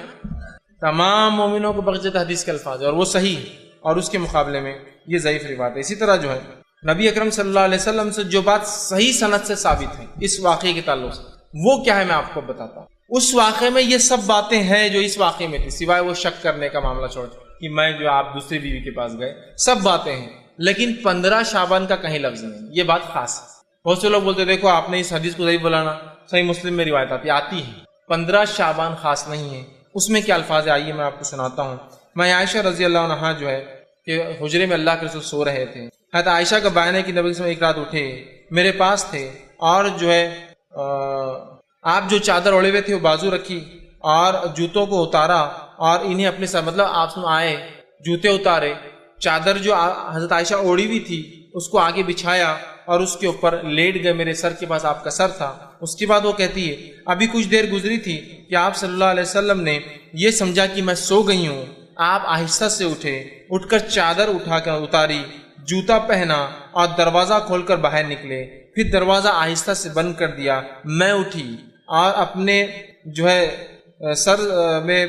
تمام مومنوں کو بخش دیتا ہے، حدیث کے الفاظ ہے، اور وہ صحیح، اور اس کے مقابلے میں یہ ضعیف روایت ہے۔ اسی طرح جو ہے نبی اکرم صلی اللہ علیہ وسلم سے جو بات صحیح سند سے ثابت ہے اس واقعے کے تعلق سے، وہ کیا ہے میں آپ کو بتاتا ہوں۔ اس واقعے میں یہ سب باتیں ہیں جو اس واقعے میں تھی، سوائے وہ شک کرنے کا معاملہ چھوڑ کہ میں جو آپ دوسری بیوی کے پاس گئے، سب باتیں ہیں، لیکن 15 شعبان کا کہیں لفظ نہیں، یہ بات خاص ہے۔ بہت سے لوگ بولتے دیکھو آپ نے اس حدیث کو ضعیف بولانا، صحیح مسلم میں روایت آتی ہے، 15 شعبان خاص نہیں ہے۔ اس میں کیا الفاظ آئیے میں آپ کو سناتا ہوں۔ میں عائشہ رضی اللہ عنہا جو ہے کہ حجرے میں اللہ کے رسول سو رہے تھے، حضرت عائشہ کا بیان ہے کہ نبی صلی اللہ علیہ وسلم ایک رات اٹھے، میرے پاس تھے، اور جو ہے آپ جو چادر اوڑے ہوئے تھے وہ بازو رکھی اور جوتوں کو اتارا اور انہیں اپنے ساتھ، مطلب آپ آئے، جوتے اتارے، چادر جو حضرت عائشہ اوڑی ہوئی تھی اس کو آگے بچھایا اور اس کے اوپر لیٹ گئے، میرے سر کے پاس آپ کا سر تھا۔ اس کے بعد وہ کہتی ہے ابھی کچھ دیر گزری تھی کہ آپ صلی اللہ علیہ وسلم نے یہ سمجھا کہ میں سو گئی ہوں، آپ آہستہ سے اٹھے، اٹھ کر چادر اٹھا کر اتاری، جوتا پہنا اور دروازہ کھول کر باہر نکلے، پھر دروازہ آہستہ سے بند کر دیا۔ میں اٹھی اور اپنے جو ہے سر میں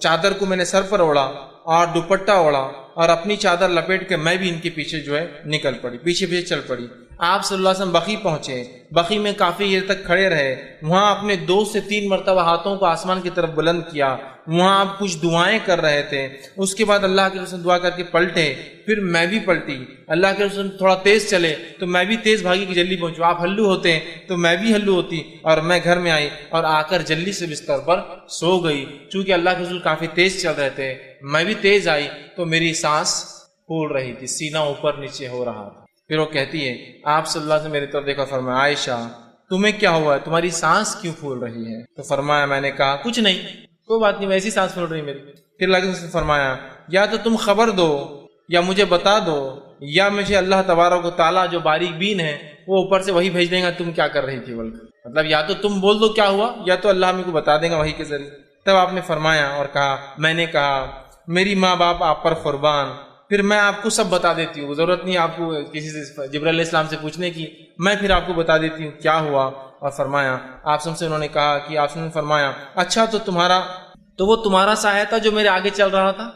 چادر کو میں نے سر پر اوڑا اور دوپٹہ اوڑا اور اپنی چادر لپیٹ کے میں بھی ان کے پیچھے جو ہے نکل پڑی، پیچھے پیچھے چل پڑی۔ آپ صلی اللہ علیہ وسلم بقی پہنچے، بقی میں کافی دیر تک کھڑے رہے، وہاں اپنے 2 سے 3 مرتبہ ہاتھوں کو آسمان کی طرف بلند کیا، وہاں آپ کچھ دعائیں کر رہے تھے، اس کے بعد اللہ کے رسول دعا کر کے پلٹے، پھر میں بھی پلٹی، اللہ کے رسول تھوڑا تیز چلے تو میں بھی تیز بھاگی کہ جلدی پہنچو، آپ ہلو ہوتے تو میں بھی ہلو ہوتی، اور میں گھر میں آئی اور آ کر جلدی سے بستر پر سو گئی، چونکہ اللہ کے رسول کافی تیز چل رہے تھے، میں بھی تیز آئی تو میری سانس پھول رہی تھی، سینہ اوپر نیچے ہو رہا تھا۔ پھر وہ کہتی ہے آپ صلی اللہ علیہ وسلم میری طرف دیکھا، فرمایا عائشہ تمہیں کیا ہوا ہے، تمہاری سانس کیوں پھول رہی ہے؟ تو فرمایا میں نے کہا کچھ نہیں، کوئی بات نہیں، ویسی سانس پھول رہی میری۔ پھر اللہ کے رسول نے فرمایا یا تو تم خبر دو یا مجھے بتا دو، یا مجھے اللہ تبارک و تعالیٰ جو باریک بین ہے وہ اوپر سے وہی بھیج دیں گا تم کیا کر رہی تھی بول کر، مطلب یا تو تم بول دو کیا ہوا یا تو اللہ ہمیں کو بتا دیں گا وحی کے ذریعے۔ تب آپ نے فرمایا اور کہا، میں نے کہا میری ماں باپ آپ پر قربان، پھر میں آپ کو سب بتا دیتی ہوں، ضرورت نہیں آپ کو کسی سے جبرائیل علیہ السلام سے پوچھنے کی، میں پھر آپ کو بتا دیتی ہوں کیا ہوا۔ اور فرمایا آپ سے انہوں نے کہا کہ آپ نے فرمایا اچھا تو وہ تمہارا سایہ تھا جو میرے آگے چل رہا تھا؟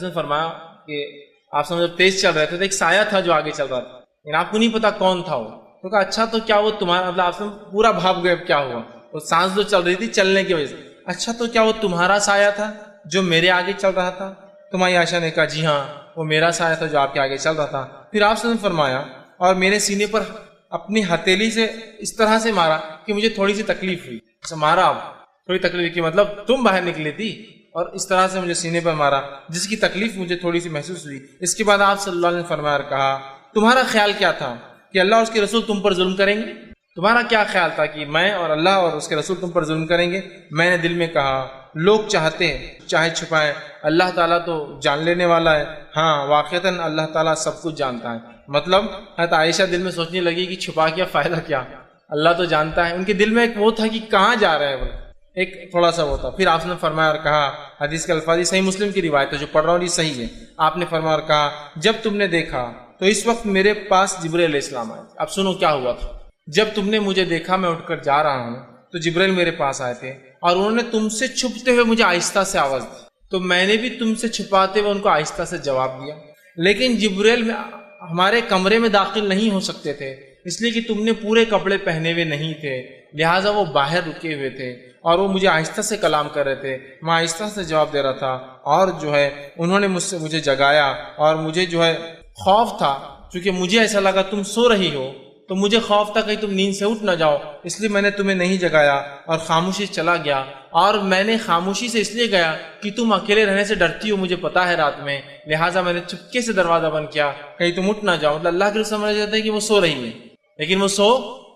نے فرمایا کہ آپ جب تیز چل رہے تھے تو ایک سایہ تھا جو آگے چل رہا تھا، لیکن آپ کو نہیں پتا کون تھا وہ۔ تو کہا اچھا تو کیا وہ تمہارا، مطلب آپ پورا بھاپ گئے کیا ہوا، وہ سانس جو چل رہی تھی چلنے کی وجہ سے، اچھا تو کیا وہ تمہارا سایہ تھا جو میرے آگے چل رہا تھا؟ تمہاری عائشہ نے کہا جی ہاں وہ میرا سایہ تھا جو آپ کے آگے چل رہا تھا۔ پھر آپ نے فرمایا اور میرے سینے پر اپنی ہتھیلی سے اس طرح سے مارا کہ مجھے تھوڑی سی تکلیف ہوئی، ایسا مارا آپ تھوڑی تکلیف کی، مطلب تم باہر نکلی تھی اور اس طرح سے مجھے سینے پر مارا جس کی تکلیف مجھے تھوڑی سی محسوس ہوئی۔ اس کے بعد آپ صلی اللہ علیہ وسلم نے فرمایا اور کہا تمہارا خیال کیا تھا کہ اللہ اور اس کے رسول تم پر ظلم کریں گے؟ تمہارا کیا خیال تھا کہ میں اور اللہ اور اس کے رسول تم پر ظلم کریں گے؟ میں نے دل میں کہا لوگ چاہتے ہیں چاہے چھپائیں، اللہ تعالیٰ تو جان لینے والا ہے، ہاں واقعتاً اللہ تعالیٰ سب کچھ جانتا ہے۔ مطلب حضرت عائشہ دل میں سوچنے لگی کہ چھپا کیا فائدہ کیا، اللہ تو جانتا ہے۔ ان کے دل میں ایک وہ تھا کہ کہاں جا رہے ہیں وہ، ایک تھوڑا سا وہ تھا۔ پھر آپ نے فرمایا اور کہا، حدیث کے الفاظ صحیح مسلم کی روایت ہے جو پڑھ رہا ہوں یہ صحیح ہے، آپ نے فرمایا اور کہا جب تم نے دیکھا تو اس وقت میرے پاس جبرائیل علیہ السلام آئے۔ اب سنو کیا ہوا تھا، جب تم نے مجھے دیکھا میں اٹھ کر جا رہا ہوں تو جبرائیل میرے پاس آئے تھے اور انہوں نے تم سے چھپتے ہوئے مجھے آہستہ سے آواز دی، تو میں نے بھی تم سے چھپاتے ہوئے ان کو آہستہ سے جواب دیا، لیکن جبرائیل ہمارے کمرے میں داخل نہیں ہو سکتے تھے اس لیے کہ تم نے پورے کپڑے پہنے ہوئے نہیں تھے، لہٰذا وہ باہر رکے ہوئے تھے اور وہ مجھے آہستہ سے کلام کر رہے تھے، میں آہستہ سے جواب دے رہا تھا، اور جو ہے انہوں نے مجھے جگایا اور مجھے جو ہے خوف تھا، چونکہ مجھے ایسا لگا تم سو رہی ہو تو مجھے خوف تھا کہیں تم نیند سے اٹھ نہ جاؤ، اس لیے میں نے تمہیں نہیں جگایا اور خاموشی چلا گیا، اور میں نے خاموشی سے اس لیے گیا کہ تم اکیلے رہنے سے ڈرتی ہو مجھے پتا ہے رات میں، لہٰذا میں نے چپکے سے دروازہ بند کیا کہیں تم اٹھ نہ جاؤ۔ مطلب اللہ کے رسول سمجھ جاتا ہے کہ وہ سو رہی ہے لیکن وہ سو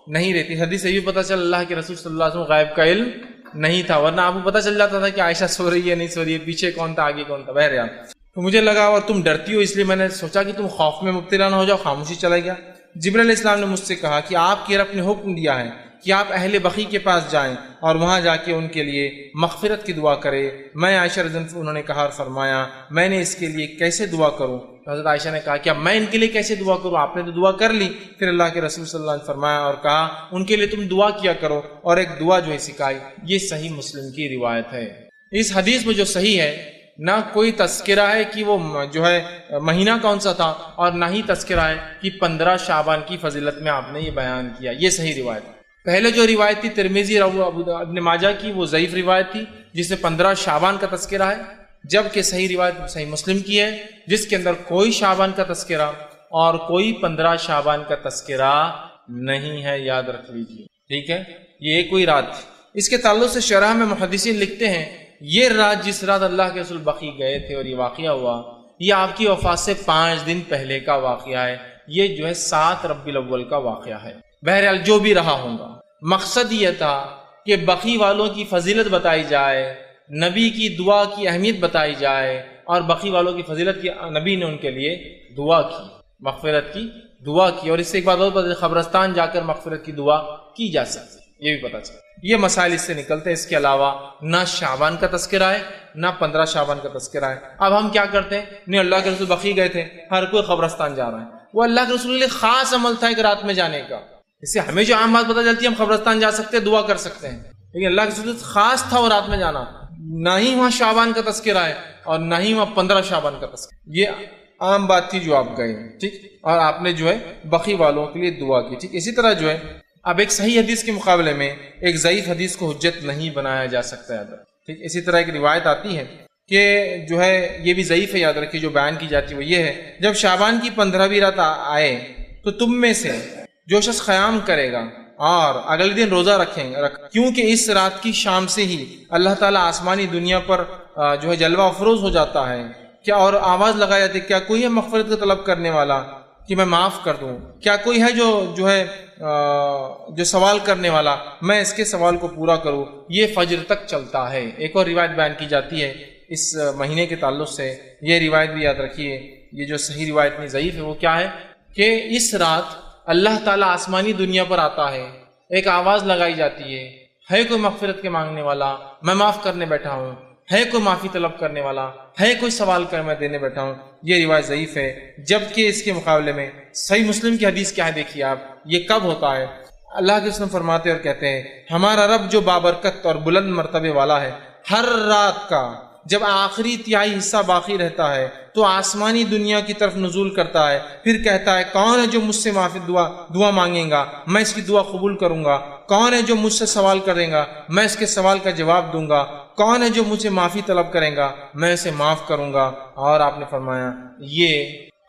نہیں رہتی۔ حدیث سے بھی پتہ چل اللہ کے رسول صلی اللہ علیہ وسلم غائب کا علم نہیں تھا، ورنہ آپ کو پتہ چل جاتا تھا کہ عائشہ سو رہی ہے نہیں سو رہی ہے، پیچھے کون تھا آگے کون تھا، بہرحال تو مجھے لگا اور تم ڈرتی ہو اس لیے میں نے سوچا کہ تم خوف میں مبتلا نہ ہو جاؤ، خاموشی چلا گیا۔ جبرائیل علیہ السلام نے مجھ سے کہا کہ آپ کے رب نے حکم دیا ہے کہ آپ اہل بقی کے پاس جائیں اور وہاں جا کے ان کے لیے مغفرت کی دعا کرے۔ میں عائشہ رضی اللہ عنہا انہوں نے کہا اور فرمایا میں نے اس کے لیے کیسے دعا کروں؟ حضرت عائشہ نے کہا کہ اب میں ان کے لیے کیسے دعا کروں، آپ نے تو دعا کر لی۔ پھر اللہ کے رسول صلی اللہ علیہ وسلم نے فرمایا اور کہا ان کے لیے تم دعا کیا کرو، اور ایک دعا جو ہے سکھائی۔ یہ صحیح مسلم کی روایت ہے۔ اس حدیث میں جو صحیح ہے نہ کوئی تذکرہ ہے کہ وہ جو ہے مہینہ کون سا تھا، اور نہ ہی تذکرہ ہے کہ 15 شعبان کی فضیلت میں آپ نے یہ بیان کیا، یہ صحیح روایت ہے۔ پہلے جو روایت تھی ترمذی اور ابن ماجہ کی وہ ضعیف روایت تھی جس میں 15 شعبان کا تذکرہ ہے، جبکہ صحیح روایت صحیح مسلم کی ہے جس کے اندر کوئی شعبان کا تذکرہ اور کوئی 15 شعبان کا تذکرہ نہیں ہے، یاد رکھ لیجیے، ٹھیک ہے۔ یہ ایک کوئی رات تھی۔ اس کے تعلق سے شرح میں محدثین لکھتے ہیں یہ رات جس رات اللہ کے رسول بقی گئے تھے اور یہ واقعہ ہوا، یہ آپ کی وفات سے 5 دن پہلے کا واقعہ ہے، یہ جو ہے 7 ربیع الاول کا واقعہ ہے۔ بہرحال جو بھی رہا ہوگا، مقصد یہ تھا کہ بقی والوں کی فضیلت بتائی جائے، نبی کی دعا کی اہمیت بتائی جائے، اور بقی والوں کی فضیلت کی نبی نے ان کے لیے دعا کی، مغفرت کی دعا کی، اور اس سے ایک بات اور قبرستان جا کر مغفرت کی دعا کی جا سکتی، یہ بھی پتہ چلا۔ یہ مسائل اس سے نکلتے ہیں۔ اس کے علاوہ نہ شعبان کا تذکرہ ہے نہ 15 شعبان کا تذکرہ ہے۔ اب ہم کیا کرتے ہیں، نہیں اللہ کے رسول بقی گئے تھے، ہر کوئی قبرستان جا رہا ہے، وہ اللہ کے رسول کے لیے خاص عمل تھا ایک رات میں جانے کا۔ اس سے ہمیں جو عام بات پتہ چلتی ہے ہم قبرستان جا سکتے ہیں، دعا کر سکتے ہیں، لیکن اللہ کے رسول خاص تھا وہ رات میں جانا، نہ ہی وہاں شعبان کا تذکرہ ہے اور نہ ہی وہاں 15 شعبان کا تذکرہ۔ یہ عام بات تھی جو آپ گئے، ٹھیک، اور آپ نے جو ہے بقی والوں کے لیے دعا کی، ٹھیک۔ اسی طرح جو ہے اب ایک صحیح حدیث کے مقابلے میں ایک ضعیف حدیث کو حجت نہیں بنایا جا سکتا ہے، ٹھیک۔ اسی طرح ایک روایت آتی ہے کہ جو ہے یہ بھی ضعیف ہے، یاد رکھیے، جو بیان کی جاتی ہے وہ یہ ہے، جب شعبان کی 15ویں رات آئے تو تم میں سے جو شخص قیام کرے گا اور اگلے دن روزہ رکھیں گا، کیونکہ اس رات کی شام سے ہی اللہ تعالیٰ آسمانی دنیا پر جو ہے جلوہ افروز ہو جاتا ہے، کیا اور آواز لگائی جاتی ہے، کیا کوئی ہے مغفرت کا طلب کرنے والا کہ میں معاف کر دوں؟ کیا کوئی ہے جو ہے جو سوال کرنے والا، میں اس کے سوال کو پورا کروں؟ یہ فجر تک چلتا ہے۔ ایک اور روایت بیان کی جاتی ہے اس مہینے کے تعلق سے، یہ روایت بھی یاد رکھیے، یہ جو صحیح روایت نہیں ضعیف ہے، وہ کیا ہے کہ اس رات اللہ تعالیٰ آسمانی دنیا پر آتا ہے، ایک آواز لگائی جاتی ہے کوئی مغفرت کے مانگنے والا، میں معاف کرنے بیٹھا ہوں، ہے کوئی معافی طلب کرنے والا، ہے کوئی سوال کر میں دینے بیٹھا ہوں۔ یہ روایت ضعیف ہے، جبکہ اس کے مقابلے میں صحیح مسلم کی حدیث کیا ہے دیکھیے آپ، یہ کب ہوتا ہے؟ اللہ کے رسول فرماتے اور کہتے ہیں، ہمارا رب جو بابرکت اور بلند مرتبے والا ہے، ہر رات کا جب آخری تہائی حصہ باقی رہتا ہے تو آسمانی دنیا کی طرف نزول کرتا ہے، پھر کہتا ہے کون ہے جو مجھ سے معافی دعا مانگے گا، میں اس کی دعا قبول کروں گا، کون ہے جو مجھ سے سوال کرے گا، میں اس کے سوال کا جواب دوں گا، کون ہے جو مجھ سے معافی طلب کرے گا، میں اسے معاف کروں گا۔ اور آپ نے فرمایا یہ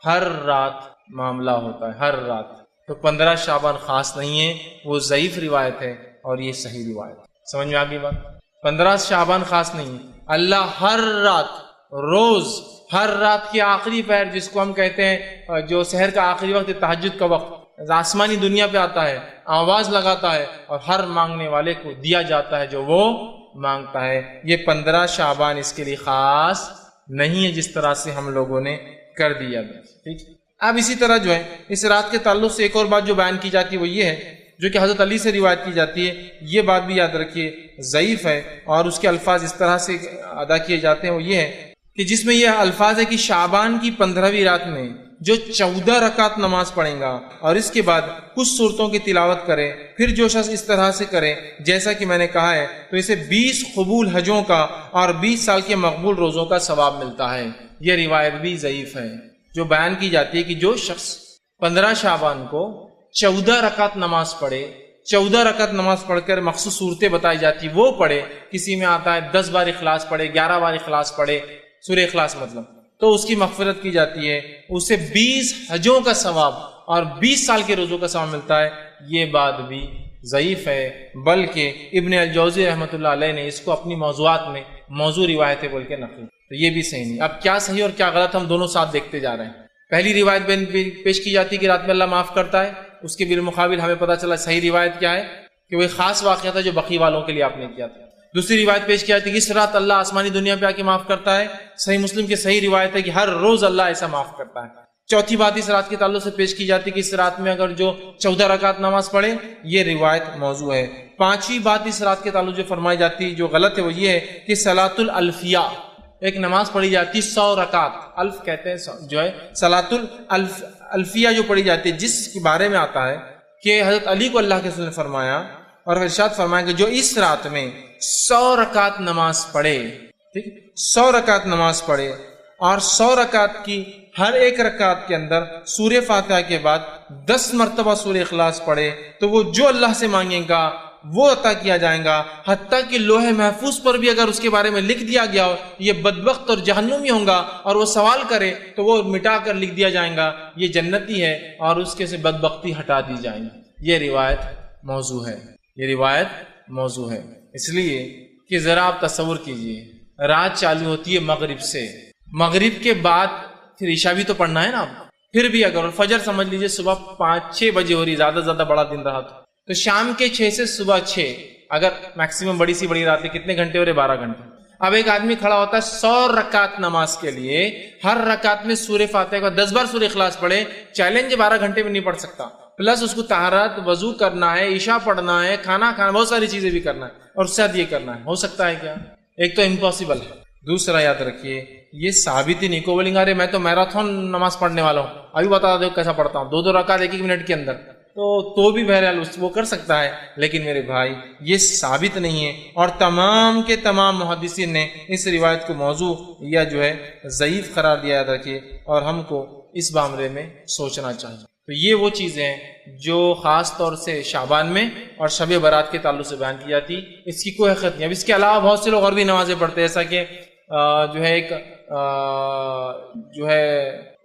ہر رات معاملہ ہوتا ہے، ہر رات۔ تو 15 شعبان خاص نہیں ہے، وہ ضعیف روایت ہے اور یہ صحیح روایت ہے۔ سمجھ میں آ گئی بات؟ 15 شعبان خاص نہیں ہے، اللہ ہر رات، روز، ہر رات کی آخری پہر، جس کو ہم کہتے ہیں جو سحر کا آخری وقت، تہجد کا وقت، آسمانی دنیا پہ آتا ہے، آواز لگاتا ہے اور ہر مانگنے والے کو دیا جاتا ہے جو وہ مانگتا ہے۔ یہ 15 شعبان اس کے لیے خاص نہیں ہے جس طرح سے ہم لوگوں نے کر دیا، ٹھیک۔ اب اسی طرح جو ہے اس رات کے تعلق سے ایک اور بات جو بیان کی جاتی ہے وہ یہ ہے، جو کہ حضرت علی سے روایت کی جاتی ہے، یہ بات بھی یاد رکھیے ضعیف ہے، اور اس کے الفاظ اس طرح سے ادا کیے جاتے ہیں، وہ یہ ہے کہ جس میں یہ الفاظ ہے کہ شعبان کی 15ویں رات میں جو 14 رکعت نماز پڑھیں گا اور اس کے بعد کچھ صورتوں کی تلاوت کرے، پھر جو شخص اس طرح سے کرے جیسا کہ میں نے کہا ہے، تو اسے 20 قبول حجوں کا اور 20 سال کے مقبول روزوں کا ثواب ملتا ہے۔ یہ روایت بھی ضعیف ہے، جو بیان کی جاتی ہے کہ جو شخص 15 شعبان کو 14 رکعت نماز پڑھے، 14 رکعت نماز پڑھ کر مخصوص صورتیں بتائی جاتی وہ پڑھے، کسی میں آتا ہے 10 بار اخلاص پڑھے، 11 بار اخلاص پڑھے، سورہ اخلاص مطلب، تو اس کی مغفرت کی جاتی ہے، اسے 20 حجوں کا ثواب اور 20 سال کے روزوں کا ثواب ملتا ہے۔ یہ بات بھی ضعیف ہے، بلکہ ابن الجوزی رحمۃ اللہ علیہ نے اس کو اپنی موضوعات میں موضوع روایتیں بول کے نقل، تو یہ بھی صحیح نہیں۔ اب کیا صحیح اور کیا غلط ہم دونوں ساتھ دیکھتے جا رہے ہیں۔ پہلی روایت پیش کی جاتی ہے کہ رات میں اللہ معاف کرتا ہے، اس کے بالمقابل ہمیں پتہ چلا صحیح روایت کیا ہے کہ وہ ایک خاص واقعہ تھا جو بقی والوں کے لیے آپ نے کیا تھا۔ دوسری روایت پیش کی جاتی ہے کہ اس رات اللہ آسمانی دنیا پہ آ کے معاف کرتا ہے، صحیح مسلم کی صحیح روایت ہے کہ ہر روز اللہ ایسا معاف کرتا ہے۔ چوتھی بات اس رات کے تعلق سے پیش کی جاتی ہے کہ اس رات میں اگر جو 14 رکعت نماز پڑھے، یہ روایت موضوع ہے۔ پانچویں بات اس رات کے تعلق جو فرمائی جاتی ہے جو غلط ہے وہ یہ ہے کہ صلاۃ الالفیہ، ایک نماز پڑھی جاتی ہے 100 رکعت، الف کہتے ہیں جو ہے صلاۃ الالفیہ جو پڑھی جاتی ہے، جس کے بارے میں آتا ہے کہ حضرت علی کو اللہ کے رسول نے فرمایا اور ارشاد فرمایا کہ جو اس رات میں 100 رکعت نماز پڑھے، ٹھیک، 100 رکعت نماز پڑھے اور 100 رکعت کی ہر ایک رکعت کے اندر سورہ فاتحہ کے بعد 10 مرتبہ سورہ اخلاص پڑھے، تو وہ جو اللہ سے مانگے گا وہ عطا کیا جائے گا، حتیٰ کہ لوح محفوظ پر بھی اگر اس کے بارے میں لکھ دیا گیا ہو یہ بدبخت اور جہنمی ہوں گا اور وہ سوال کرے تو وہ مٹا کر لکھ دیا جائے گا یہ جنتی ہے اور اس کے سے بدبختی ہٹا دی جائے گی۔ یہ روایت موضوع ہے، یہ روایت موضوع ہے، اس لیے کہ ذرا آپ تصور کیجئے رات چالو ہوتی ہے مغرب سے، مغرب کے بعد پھر عشاء بھی تو پڑھنا ہے نا، پھر بھی اگر فجر سمجھ لیجئے صبح 5-6 بجے ہو رہی، زیادہ سے زیادہ بڑا دن رہا تو شام کے 6 سے صبح 6، اگر میکسیمم بڑی سی بڑی رات ہے کتنے گھنٹے ہو رہے؟ 12 گھنٹے۔ اب ایک آدمی کھڑا ہوتا ہے 100 رکعت نماز کے لیے، ہر رکعت میں سورہ فاتحہ کا 10 بار سورہ اخلاص پڑھے، چیلنج 12 گھنٹے میں نہیں پڑھ سکتا، پلس اس کو طہارت، وضو کرنا ہے، عشاء پڑھنا ہے، کھانا کھانا، بہت ساری چیزیں بھی کرنا ہے اور ساتھ یہ کرنا ہے، ہو سکتا ہے کیا؟ ایک تو امپاسبل ہے۔ دوسرا یاد رکھیے یہ ثابت ہی نہیں، کو بولیں گے ارے میں تو میراتھن نماز پڑھنے والا ہوں، ابھی بتا دو کیسا پڑھتا ہوں، 2 رکعت 1 منٹ کے اندر، تو بھی بہرحال وہ کر سکتا ہے، لیکن میرے بھائی یہ ثابت نہیں ہے، اور تمام کے تمام محدثین نے اس روایت کو موضوع یا جو ہے ضعیف قرار دیا، یاد رکھیے۔ اور ہم کو اس معاملے میں سوچنا چاہیے۔ تو یہ وہ چیزیں ہیں جو خاص طور سے شعبان میں اور شب برات کے تعلق سے بیان کی جاتی، اس کی کوئی حقیقت نہیں۔ اب اس کے علاوہ بہت سے لوگ اور بھی نمازیں پڑھتے ہیں، ایسا کہ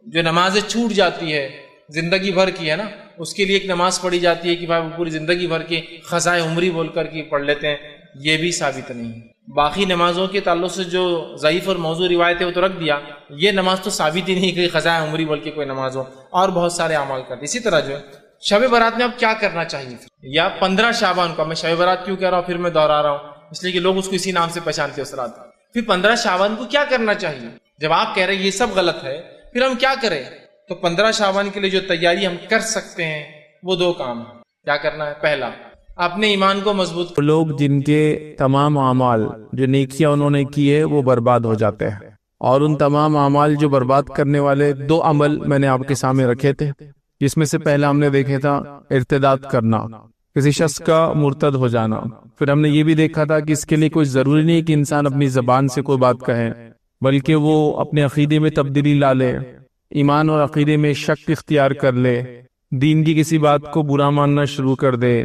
جو نمازیں چھوٹ جاتی ہے زندگی بھر کی ہے نا، اس کے لیے ایک نماز پڑھی جاتی ہے کہ بھائی وہ پوری زندگی بھر کی خزائے عمری بول کر کے پڑھ لیتے ہیں، یہ بھی ثابت نہیں ہے۔ باقی نمازوں کے تعلق سے جو ضعیف اور موضوع روایت ہے وہ تو رکھ دیا، یہ نماز تو ثابت ہی نہیں کہ خزائے عمری بول کے کوئی نماز ہو، اور بہت سارے اعمال کرتے۔ اسی طرح جو ہے شب برات میں اب کیا کرنا چاہیے، یا 15 شعبان کو، میں شب برات کیوں کہہ رہا ہوں پھر میں دہرا رہا ہوں، اس لیے کہ لوگ اس کو اسی نام سے پہچانتے اس رات۔ پھر 15 شعبان کو کیا کرنا چاہیے؟ جب آپ کہہ رہے ہیں یہ سب غلط ہے، پھر ہم کیا کریں؟ تو 15 شعبان کے لیے جو تیاری ہم کر سکتے ہیں وہ 2 کام ہیں۔ کیا کرنا ہے؟ پہلا، اپنے ایمان کو مضبوط لوگ جن کے تمام اعمال جو نیکیاں انہوں نے کی ہے وہ برباد ہو جاتے ہیں، اور ان تمام اعمال جو برباد کرنے والے 2 عمل میں نے آپ کے سامنے رکھے تھے، جس میں سے پہلا ہم نے دیکھا تھا ارتداد کرنا، کسی شخص کا مرتد ہو جانا۔ پھر ہم نے یہ بھی دیکھا تھا کہ اس کے لیے کوئی ضروری نہیں کہ انسان اپنی زبان سے کوئی بات کہے، بلکہ وہ اپنے عقیدے میں تبدیلی لا لے، ایمان اور عقیدے میں شک اختیار کر لے، دین کی کسی بات کو برا ماننا شروع کر دے،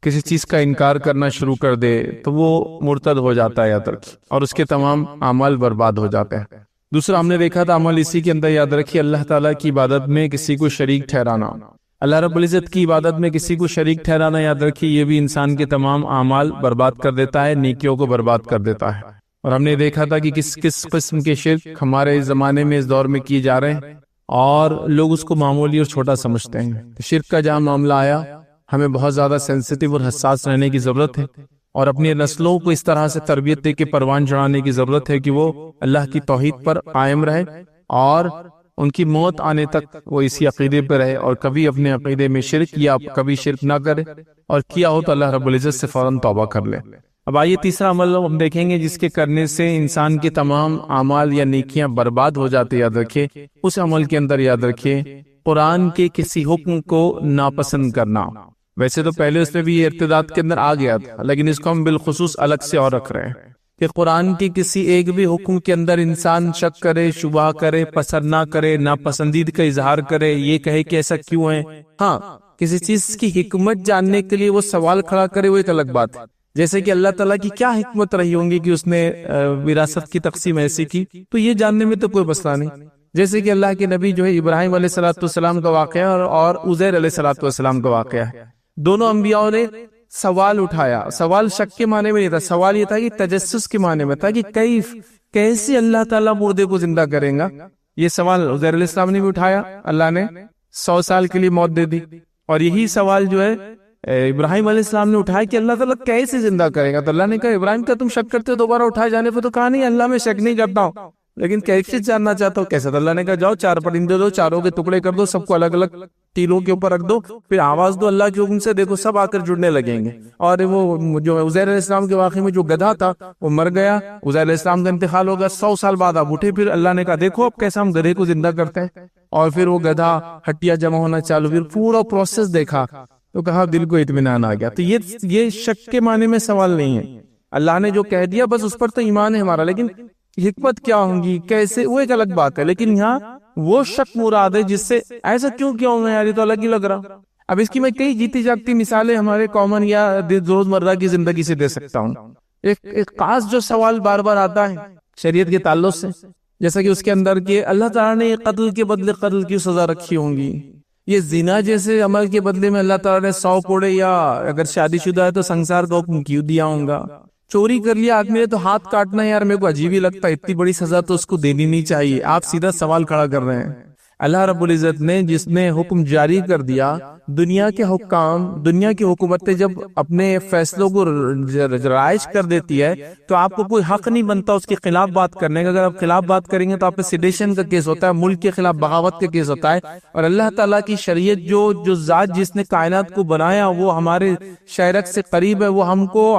کسی چیز کا انکار کرنا شروع کر دے، تو وہ مرتد ہو جاتا ہے یاد رکھیے، اور اس کے تمام اعمال برباد ہو جاتے ہیں۔ دوسرا ہم نے دیکھا تھا عمل اسی کے اندر یاد رکھیے، اللہ تعالیٰ کی عبادت میں کسی کو شریک ٹھہرانا، اللہ رب العزت کی عبادت میں کسی کو شریک ٹھہرانا یاد رکھیے، یہ بھی انسان کے تمام اعمال برباد کر دیتا ہے، نیکیوں کو برباد کر دیتا ہے۔ اور ہم نے دیکھا تھا کہ کس قسم کے شرک ہمارے اس زمانے میں اس دور میں کیے جا رہے ہیں، اور لوگ اس کو معمولی اور چھوٹا سمجھتے ہیں۔ شرک کا جہاں معاملہ آیا، ہمیں بہت زیادہ سینسیٹیو اور حساس رہنے کی ضرورت ہے، اور اپنی نسلوں کو اس طرح سے تربیت دے کے پروان چڑھانے کی ضرورت ہے کہ وہ اللہ کی توحید پر قائم رہے، اور ان کی موت آنے تک وہ اسی عقیدے پہ رہے، اور کبھی اپنے عقیدے میں شرک یا کبھی شرک نہ کرے، اور کیا ہو تو اللہ رب العزت سے فوراً توبہ کر لے۔ اب آئیے تیسرا عمل ہم دیکھیں گے جس کے کرنے سے انسان کے تمام اعمال یا نیکیاں برباد ہو جاتے، یاد رکھیے اس عمل کے اندر یاد رکھیے قرآن کے کسی حکم کو ناپسند کرنا۔ ویسے تو پہلے اس میں بھی یہ ارتداد کے اندر آ گیا تھا، لیکن اس کو ہم بالخصوص الگ سے اور رکھ رہے ہیں کہ قرآن کی کسی ایک بھی حکم کے اندر انسان شک کرے، شبہ کرے، پسند نہ کرے، ناپسندید کا اظہار کرے، یہ کہے کہ ایسا کیوں ہے۔ ہاں، کسی چیز کی حکمت جاننے کے لیے وہ سوال کھڑا کرے، وہ ایک الگ بات ہے، جیسے کہ اللہ تعالیٰ کی کیا حکمت رہی ہوں گی کہ اس نے وراثت کی تقسیم ایسی کی، تو یہ جاننے میں تو کوئی مسئلہ نہیں۔ جیسے کہ اللہ کے نبی جو ہے ابراہیم علیہ السلام کا واقعہ اور عزیر علیہ السلام کا واقعہ ہے، دونوں انبیاءوں نے سوال اٹھایا۔ سوال شک کے معنی میں نہیں تھا، سوال یہ تھا کہ تجسس کے معنی میں تھا کہ کیسے اللہ تعالیٰ مردے کو زندہ کریں گا۔ یہ سوال عزیر علیہ السلام نے بھی اٹھایا، اللہ نے 100 سال کے لیے موت دے دی، اور یہی سوال جو ہے ابراہیم علیہ السلام نے اٹھایا کہ اللہ تعالیٰ کیسے زندہ کرے گا۔ تو اللہ نے کہا ابراہیم کا تم شک کرتے ہو دوبارہ اٹھائے جانے پہ؟ تو کہا نہیں اللہ میں شک نہیں کرتا ہوں، لیکن کیسے جاننا چاہتا ہوں کیسا۔ تو اللہ نے کہا جاؤ 4 پرندے دو، چاروں کے ٹکڑے کر دو، سب کو الگ الگ تیلوں کے اوپر رکھ دو، پھر آواز دو اللہ کے حکم سے، دیکھو سب آ کر جڑنے لگیں گے۔ اور وہ جو عزیر علیہ السلام کے واقعے میں جو گدھا تھا وہ مر گیا، عزیر علیہ السلام کا انتقال ہو گیا، 100 سال بعد آپ اٹھے، پھر اللہ نے کہا دیکھو اب کیسا ہم گدھے کو زندہ کرتے ہیں، اور پھر وہ گدھا ہٹیا جمع ہونا چالو، پھر پورا پروسیس دیکھا تو کہا دل کو اطمینان آ گیا۔ تو یہ شک کے معنی میں سوال نہیں ہے، اللہ نے جو کہہ دیا بس اس پر تو ایمان ہے ہمارا، لیکن حکمت کیا ہوں گی کیسے وہ ایک الگ بات ہے۔ لیکن یہاں وہ شک مراد ہے جس سے ایسا کیوں ہوں گا یار، یہ تو الگ ہی لگ رہا۔ اب اس کی میں کئی جیتی جاگتی مثالیں ہمارے کامن یا روزمرہ کی زندگی سے دے سکتا ہوں۔ ایک خاص جو سوال بار بار آتا ہے شریعت کے تعلق سے، جیسا کہ اس کے اندر کہ اللہ تعالیٰ نے قتل کے بدلے قتل کی سزا رکھی ہوں گی، یہ زنا جیسے عمل کے بدلے میں اللہ تعالیٰ نے 100 کوڑے، یا اگر شادی شدہ ہے تو سنسار کا حکم کیوں دیا ہوں گا، چوری کر لیا آدمی نے تو ہاتھ کاٹنا ہے، یار میرے کو عجیب ہی لگتا ہے، اتنی بڑی سزا تو اس کو دینی نہیں چاہیے۔ آپ سیدھا سوال کھڑا کر رہے ہیں۔ اللہ رب العزت نے جس نے حکم جاری کر دیا، دنیا کے حکام، دنیا کی حکومتیں جب اپنے فیصلوں کو رائج کر دیتی ہے تو آپ کو کوئی حق نہیں بنتا اس کے خلاف بات کرنے کا۔ اگر آپ خلاف بات کریں گے تو آپ پہ سیڈیشن کا کیس ہوتا ہے، ملک کے خلاف بغاوت کا کیس ہوتا ہے۔ اور اللہ تعالیٰ کی شریعت جو ذات جس نے کائنات کو بنایا وہ ہمارے شہرک سے قریب ہے، وہ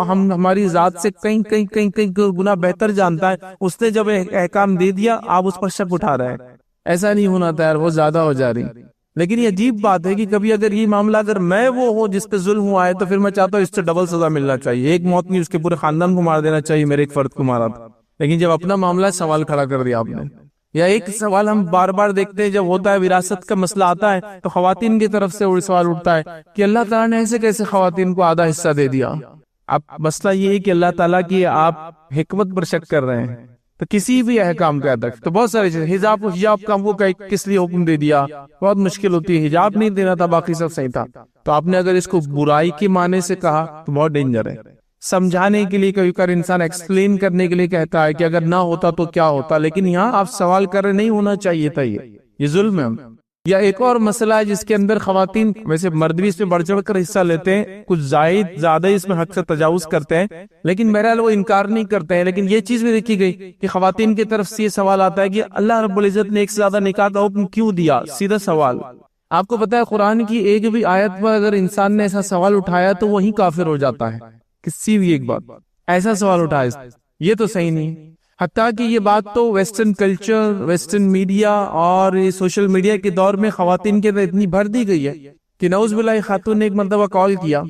ہماری ذات سے کئی گنا بہتر جانتا ہے، اس نے جب احکام دے دیا آپ اس پر شک اٹھا رہے ہیں۔ ایسا نہیں ہونا تھا یار، وہ زیادہ ہو جا رہی۔ لیکن یہ عجیب بات ہے کہ کبھی اگر یہ معاملہ اگر میں وہ ہوں جس پہ ظلم ہوا ہے تو پھر میں چاہتا ہوں اس سے ڈبل سزا ملنا چاہیے، ایک موت نہیں اس کے پورے خاندان کو مار دینا چاہیے، میرے ایک فرد کو مارا تھا۔ لیکن جب اپنا معاملہ سوال کھڑا کر دیا آپ نے، یا ایک سوال ہم بار بار دیکھتے ہیں جب ہوتا ہے وراثت کا مسئلہ آتا ہے تو خواتین کی طرف سے وہ سوال اٹھتا ہے کہ اللہ تعالیٰ نے ایسے کیسے خواتین کو آدھا حصہ دے دیا. اب مسئلہ یہ ہے کہ اللہ تعالیٰ کی آپ حکمت پر شک کر رہے ہیں. تو کسی بھی احکام کا ادب تو بہت ساری چیزیں، حجاب کا وہ کس لیے حکم دے دیا، بہت مشکل ہوتی ہے. حجاب نہیں دینا تھا، باقی سب صحیح تھا. تو آپ نے اگر اس کو برائی کے معنی سے کہا تو بہت ڈینجر ہے. سمجھانے کے لیے کبھی کبھار انسان ایکسپلین کرنے کے لیے کہتا ہے کہ اگر نہ ہوتا تو کیا ہوتا، لیکن یہاں آپ سوال کر رہے نہیں ہونا چاہیے تھا، یہ ظلم ہے. یا ایک اور مسئلہ ہے جس کے اندر خواتین، ویسے مرد بھی اس میں بڑھ چڑھ کر حصہ لیتے ہیں، کچھ زیادہ اس میں حد سے تجاوز کرتے ہیں، لیکن بہرحال وہ انکار نہیں کرتے ہیں. لیکن یہ چیز بھی دیکھی گئی کہ خواتین کی طرف سے یہ سوال آتا ہے کہ اللہ رب العزت نے ایک سے زیادہ نکاح کا حکم کیوں دیا. سیدھا سوال. آپ کو پتا ہے قرآن کی ایک بھی آیت پر اگر انسان نے ایسا سوال اٹھایا تو وہی کافر ہو جاتا ہے. کسی بھی ایک بات ایسا سوال اٹھائے یہ تو صحیح نہیں. حتیٰ کہ یہ بات تو ویسٹرن کلچر، ویسٹرن میڈیا اور سوشل میڈیا کے دور میں خواتین کے اندر اتنی بھر دی گئی ہے کہ نعوذ باللہ خاتون نے ایک مرتبہ کال کیا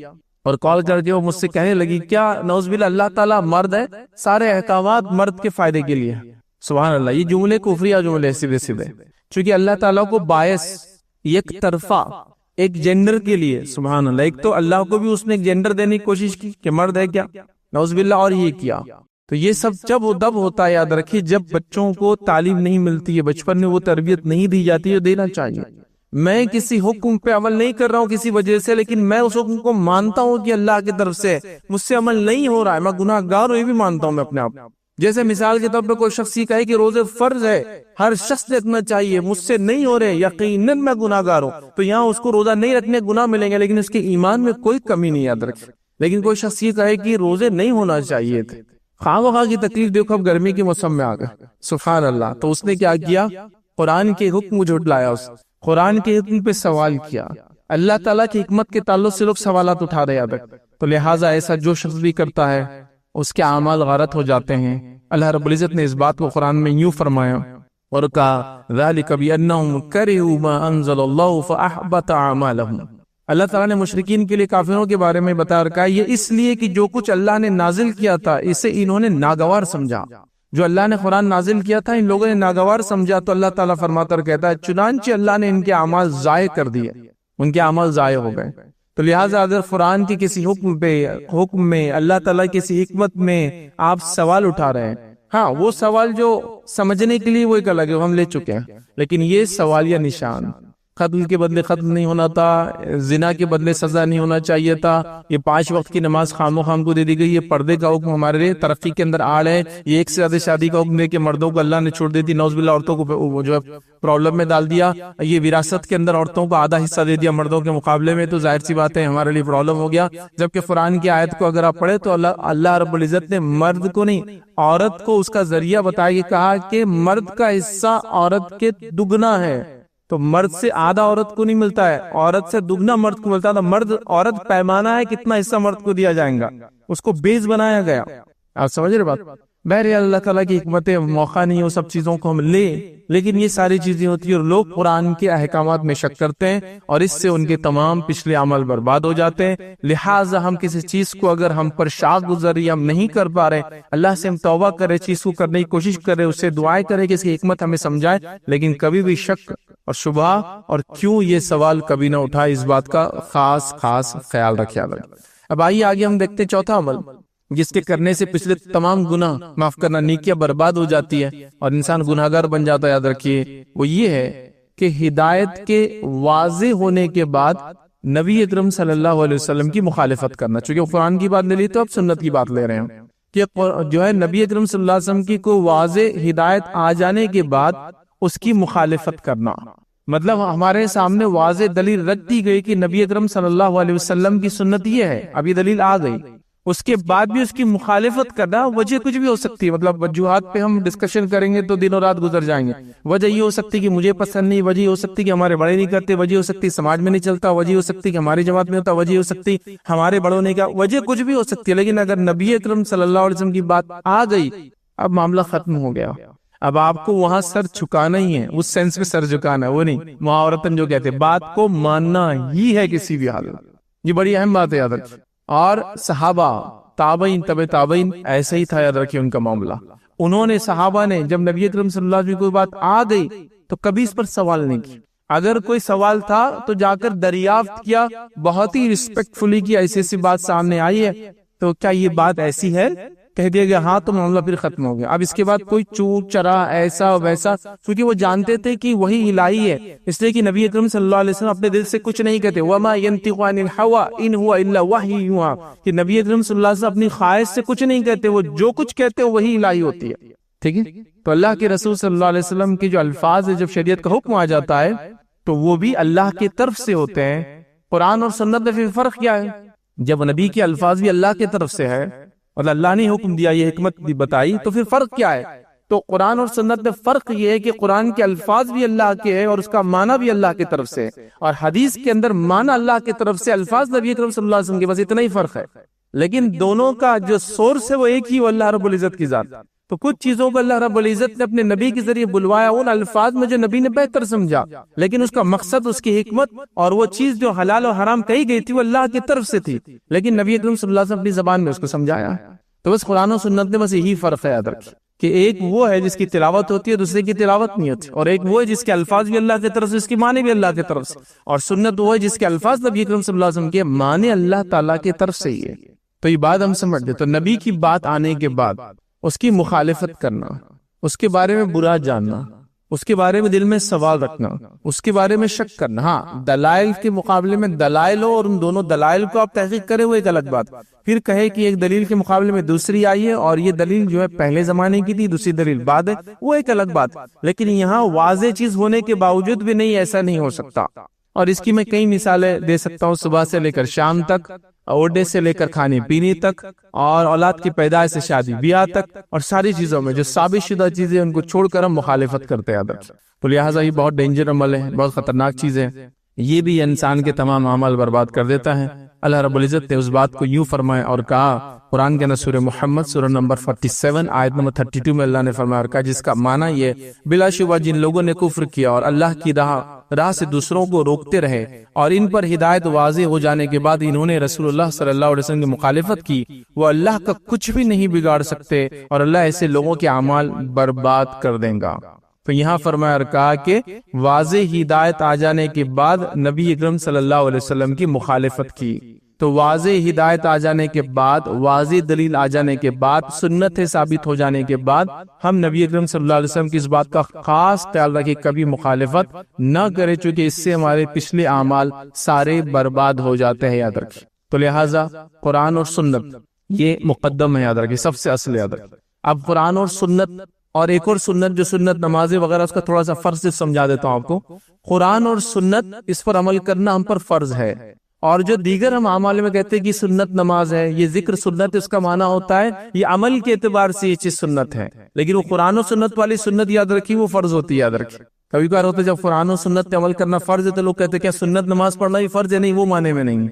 اور کال کر کے وہ مجھ سے کہنے لگی کیا نعوذ باللہ اللہ تعالیٰ مرد ہے، سارے احکامات مرد کے فائدے کے لیے. سبحان اللہ. یہ جملے کفریہ جملے سیدھے سیدھے، چونکہ اللہ تعالیٰ کو باعث یک طرفہ ایک جینڈر کے لیے، سبحان اللہ، ایک تو اللہ کو بھی اس نے ایک جینڈر دینے کی کوشش کی کہ مرد ہے کیا، نعوذ باللہ، اور یہ کیا. تو یہ سب جب وہ دب ہوتا ہے، یاد رکھیے جب بچوں کو تعلیم نہیں ملتی ہے، بچپن میں وہ تربیت نہیں دی جاتی ہے، دینا چاہیے. میں کسی حکم پہ عمل نہیں کر رہا ہوں کسی وجہ سے، لیکن میں اس حکم کو مانتا ہوں کہ اللہ کی طرف سے مجھ سے عمل نہیں ہو رہا ہے، میں گناہ گار ہوں، یہ بھی مانتا ہوں میں اپنے آپ. جیسے مثال کے طور پہ کوئی شخص یہ کہے کہ روزے فرض ہے، ہر شخص رکھنا چاہیے، مجھ سے نہیں ہو رہے، یقیناً میں گناہ گار ہوں، تو یہاں اس کو روزہ نہیں رکھنے گناہ ملیں گے، لیکن اس کے ایمان میں کوئی کمی نہیں. یاد رکھے. لیکن کوئی شخص یہ کہے کہ روزے نہیں ہونا چاہیے تھے، خواہ وخواہ کی تکلیف دیکھو، اب گرمی کے موسم میں آ گئے، سبحان اللہ، تو اس نے کیا کیا؟ قرآن کے حکم کو جھٹلایا، اس قرآن کے حکم پہ سوال کیا. اللہ تعالیٰ کی حکمت کے تعلق سے لوگ سوالات اٹھا رہے ہیں. تو لہٰذا ایسا جو شخص بھی کرتا ہے اس کے اعمال غارت ہو جاتے ہیں. اللہ رب العزت نے اس بات کو قرآن میں یوں فرمایا اور کہا ذَلِكَ بِأَنَّهُمْ كَرِهُوا مَا أَنزَلَ اللَّهُ فَأَحْبَطَ أَعْمَالَهُمْ. اللہ تعالیٰ نے مشرکین کے لیے، کافروں کے بارے میں بتا رکھا ہے یہ اس لیے کہ جو کچھ اللہ نے نازل کیا تھا اسے انہوں نے ناگوار سمجھا. جو اللہ نے قرآن نازل کیا تھا ان لوگوں نے ناگوار سمجھا. تو اللہ تعالیٰ فرماتا اور کہتا ہے چنانچہ اللہ نے ان کے اعمال ضائع کر دیے، ان کے اعمال ضائع ہو گئے. تو لہٰذا اگر قرآن کی کسی حکم میں اللہ تعالیٰ کسی حکمت میں آپ سوال اٹھا رہے ہیں، ہاں وہ سوال جو سمجھنے کے لیے وہ ایک الگ ہے، ہم لے چکے ہیں، لیکن یہ سوالیہ نشان، قتل کے بدلے قتل نہیں ہونا تھا، زنا کے بدلے سزا نہیں ہونا چاہیے تھا، یہ 5 وقت کی نماز خام و خام کو دے دی گئی، یہ پردے کا حکم ہمارے لیے ترقی کے اندر آڑ ہے، یہ ایک سے زیادہ شادی کا حکم دے کے مردوں کو اللہ نے چھوڑ دی تھی، نعوذ باللہ عورتوں کو جو ہے پرابلم میں ڈال دیا، یہ وراثت کے اندر عورتوں کو آدھا حصہ دے دیا مردوں کے مقابلے میں، تو ظاہر سی بات ہے ہمارے لیے پرابلم ہو گیا. جبکہ قرآن کی آیت کو اگر آپ پڑھیں تو اللہ رب العزت نے مرد کو نہیں عورت کو اس کا ذریعہ بتایا، کہا کہ مرد کا حصہ عورت کے دگنا ہے. تو مرد سے آدھا عورت کو نہیں ملتا ہے، عورت سے دگنا مرد کو ملتا ہے. مرد عورت پیمانہ ہے کتنا حصہ مرد کو دیا جائے گا، اس کو بیس بنایا گیا. آپ سمجھ رہے بات؟ بہرحال اللہ تعالیٰ کی حکمت موقع نہیں وہ سب چیزوں کو ہم لیں، لیکن یہ ساری چیزیں ہوتی ہیں اور لوگ قرآن کے احکامات میں شک کرتے ہیں اور اس سے ان کے تمام پچھلے عمل برباد ہو جاتے ہیں. لہٰذا ہم کسی چیز کو اگر ہم پر شاق گزری ہم نہیں کر پا رہے، اللہ سے ہم توبہ کرے، چیز کو کرنے کی کوشش کرے، اس سے دعائیں کرے کہ اس کی حکمت ہمیں سمجھائے، لیکن کبھی بھی شک اور شبہ اور کیوں یہ سوال کبھی نہ اٹھائے، اس بات کا خاص خیال رکھے. اب آئیے آگے ہم دیکھتے ہیں چوتھا عمل جس کے کرنے سے پچھلے تمام گناہ، معاف کرنا، نیکیاں برباد ہو جاتی ہے اور انسان گناہگار بن جاتا ہے. یاد رکھیے وہ یہ ہے کہ ہدایت کے واضح ہونے کے بعد نبی اکرم صلی اللہ علیہ وسلم کی مخالفت کرنا. چونکہ قرآن کی بات لے لی تو اب سنت کی بات لے رہے ہیں کہ جو ہے نبی اکرم صلی اللہ علیہ وسلم کی کوئی واضح ہدایت آ جانے کے بعد اس کی مخالفت کرنا. مطلب ہمارے سامنے واضح دلیل رکھ دی گئی کہ نبی اکرم صلی اللہ علیہ وسلم کی سنت یہ ہے، ابھی دلیل آ گئی، اس کے بعد بھی اس کی مخالفت کرنا. وجہ کچھ بھی ہو سکتی ہے، مطلب وجوہات پہ ہم ڈسکشن کریں گے تو دن اور رات گزر جائیں گے. وجہ یہ ہو سکتی کہ مجھے پسند نہیں، وجہ یہ ہو سکتی کہ ہمارے بڑے نہیں کرتے، وجہ ہو سکتی سماج میں نہیں چلتا، وجہ ہو سکتی کہ ہماری جماعت میں ہوتا، وجہ ہو سکتی ہمارے بڑوں نے کہا، وجہ کچھ بھی ہو سکتی ہے. لیکن اگر نبی اکرم صلی اللہ علیہ وسلم کی بات آ گئی اب معاملہ ختم ہو گیا. اب آپ کو وہاں سر جھکانا ہی ہے، اس سینس میں سر جھکانا ہے، وہ نہیں محاورتاً جو کہتے ہیں بات کو ماننا ہی ہے کسی بھی حال میں. یہ بڑی اہم بات ہے یاد رکھیں. اور صحابہ، تابعین، تبع تابعین ایسا ہی تھا، یاد رکھیے ان کا معاملہ. انہوں نے صحابہ نے جب نبی اکرم صلی اللہ علیہ وسلم کی کوئی بات آ گئی تو کبھی اس پر سوال نہیں کیا. اگر کوئی سوال تھا تو جا کر دریافت کیا، بہت ہی ریسپیکٹفلی کی ایسی ایسی بات سامنے آئی ہے تو کیا یہ بات ایسی ہے، کہہ دیا گیا ہاں تو معاملہ پھر ختم ہو گیا. اب اس کے بعد کوئی چور چرا ایسا ویسا، کیونکہ وہ جانتے تھے کہ وہی الہی ہے، اس لیے کہ نبی اکرم صلی اللہ علیہ وسلم اپنے دل سے کچھ نہیں کہتے. وما ينطق عن الهوى ان هو الا وحی یوحى، کہ نبی اکرم صلی اللہ علیہ وسلم اپنی خواہش سے کچھ نہیں کہتے، وہ جو کچھ کہتے ہیں وہی الہی ہوتی ہے. ٹھیک ہے، تو اللہ کے رسول صلی اللہ علیہ وسلم کی جو الفاظ ہے، جب شریعت کا حکم آ جاتا ہے تو وہ بھی اللہ کی طرف سے ہوتے ہیں. قرآن اور سنت میں پھر فرق کیا ہے؟ جب نبی کے الفاظ بھی اللہ کی طرف سے ہے اور اللہ نے حکم دیا، یہ حکمت بھی بتائی، تو پھر فرق کیا ہے؟ تو قرآن اور سنت میں فرق یہ ہے کہ قرآن کے الفاظ بھی اللہ کے ہیں اور اس کا معنی بھی اللہ کی طرف سے، اور حدیث کے اندر معنی اللہ کی طرف سے، الفاظ نبی اکرم صلی اللہ علیہ وسلم کے، بس اتنا ہی فرق ہے. لیکن دونوں کا جو سورس ہے وہ ایک ہی، وہ اللہ رب العزت کی ذات. تو کچھ چیزوں کو اللہ رب العزت نے اپنے نبی کے ذریعے بلوایا ان الفاظ میں جو نبی نے بہتر سمجھا، لیکن اس کا مقصد، اس کی حکمت اور وہ چیز جو حلال و حرام کہی گئی تھی وہ اللہ کی طرف سے تھی، لیکن نبی اکرم صلی اللہ علیہ وسلم اپنی زبان میں اس کو سمجھایا. تو بس قرآن و سنت میں بس یہی فرق ہے یاد رکھیں کہ ایک وہ ہے جس کی تلاوت ہوتی ہے، دوسرے کی تلاوت نہیں ہوتی، اور ایک وہ ہے جس کے الفاظ بھی اللہ کی طرف سے، اس کی معنی بھی اللہ کی طرف سے، اور سنت وہ ہے جس کے الفاظ نبی اکرم صلی اللہ علیہ وسلم کے معنی اللہ تعالیٰ کی طرف سے ہی ہے. تو یہ بات ہم سمجھ لیں. تو نبی کی بات آنے کے بعد اس کی مخالفت کرنا، اس کے بارے میں برا جاننا، اس کے بارے میں دل میں سوال رکھنا، اس کے بارے میں شک کرنا، ہاں دلائل کے مقابلے میں دلائل ہو اور ان دونوں دلائل کو آپ تحقیق کریں وہ ایک الگ بات، پھر کہے کہ ایک دلیل کے مقابلے میں دوسری آئی ہے اور یہ دلیل جو ہے پہلے زمانے کی تھی، دوسری دلیل بعد ہے، وہ ایک الگ بات. لیکن یہاں واضح چیز ہونے کے باوجود بھی نہیں، ایسا نہیں ہو سکتا. اور اس کی میں کئی مثالیں دے سکتا ہوں، صبح سے لے کر شام تک، اوڈے سے لے کر کھانے پینے تک، اور اولاد کی پیدائش سے شادی بیاہ تک، اور ساری چیزوں میں جو ثابت شدہ چیزیں ان کو چھوڑ کر ہم مخالفت کرتے ہیں. تو لہٰذا یہ بہت ڈینجر عمل ہے، بہت خطرناک چیز ہے. یہ بھی انسان کے تمام اعمال برباد کر دیتا ہے. اللہ رب العزت نے اس بات کو یوں فرمایا اور کہا قرآن کے اندر سورہ محمد سورہ نمبر 47 آیت نمبر 32 میں اللہ نے فرمایا اور کہا، جس کا معنی یہ بلا شبہ جن لوگوں نے کفر کیا اور اللہ کی راہ سے دوسروں کو روکتے رہے اور ان پر ہدایت واضح ہو جانے کے بعد انہوں نے رسول اللہ صلی اللہ علیہ وسلم کی مخالفت کی، وہ اللہ کا کچھ بھی نہیں بگاڑ سکتے اور اللہ ایسے لوگوں کے اعمال برباد کر دے گا. تو یہاں فرمایا اور کہا کہ واضح ہدایت آ جانے کے بعد نبی اکرم صلی اللہ علیہ وسلم کی مخالفت کی. تو واضح ہدایت آ جانے کے بعد، واضح دلیل آ جانے کے بعد، سنت ثابت ہو جانے کے بعد ہم نبی اکرم صلی اللہ علیہ وسلم کی اس بات کا خاص خیال رکھیں کبھی مخالفت نہ کرے، چونکہ اس سے ہمارے پچھلے اعمال سارے برباد ہو جاتے ہیں، یاد رکھیں. تو لہٰذا قرآن اور سنت یہ مقدم ہے، یاد رکھیں، سب سے اصل یاد رکھیں. اب قرآن اور سنت اور ایک اور سنت جو سنت نمازیں وغیرہ، اس کا تھوڑا سا فرض سے سمجھا دیتا ہوں آپ کو. قرآن اور سنت اس پر عمل کرنا ہم پر فرض ہے، اور جو دیگر ہم اعمال میں کہتے ہیں کہ سنت نماز ہے، یہ ذکر سنت، اس کا معنی ہوتا ہے یہ عمل کے اعتبار سے یہ چیز سنت ہے، لیکن وہ قرآن و سنت والی سنت یاد رکھی وہ فرض ہوتی ہے، یاد رکھی. کبھی کبھار ہوتا ہے جب قرآن و سنت پہ عمل کرنا فرض ہے تو لوگ کہتے ہیں کیا سنت نماز پڑھنا بھی فرض ہے؟ نہیں، وہ معنی میں نہیں.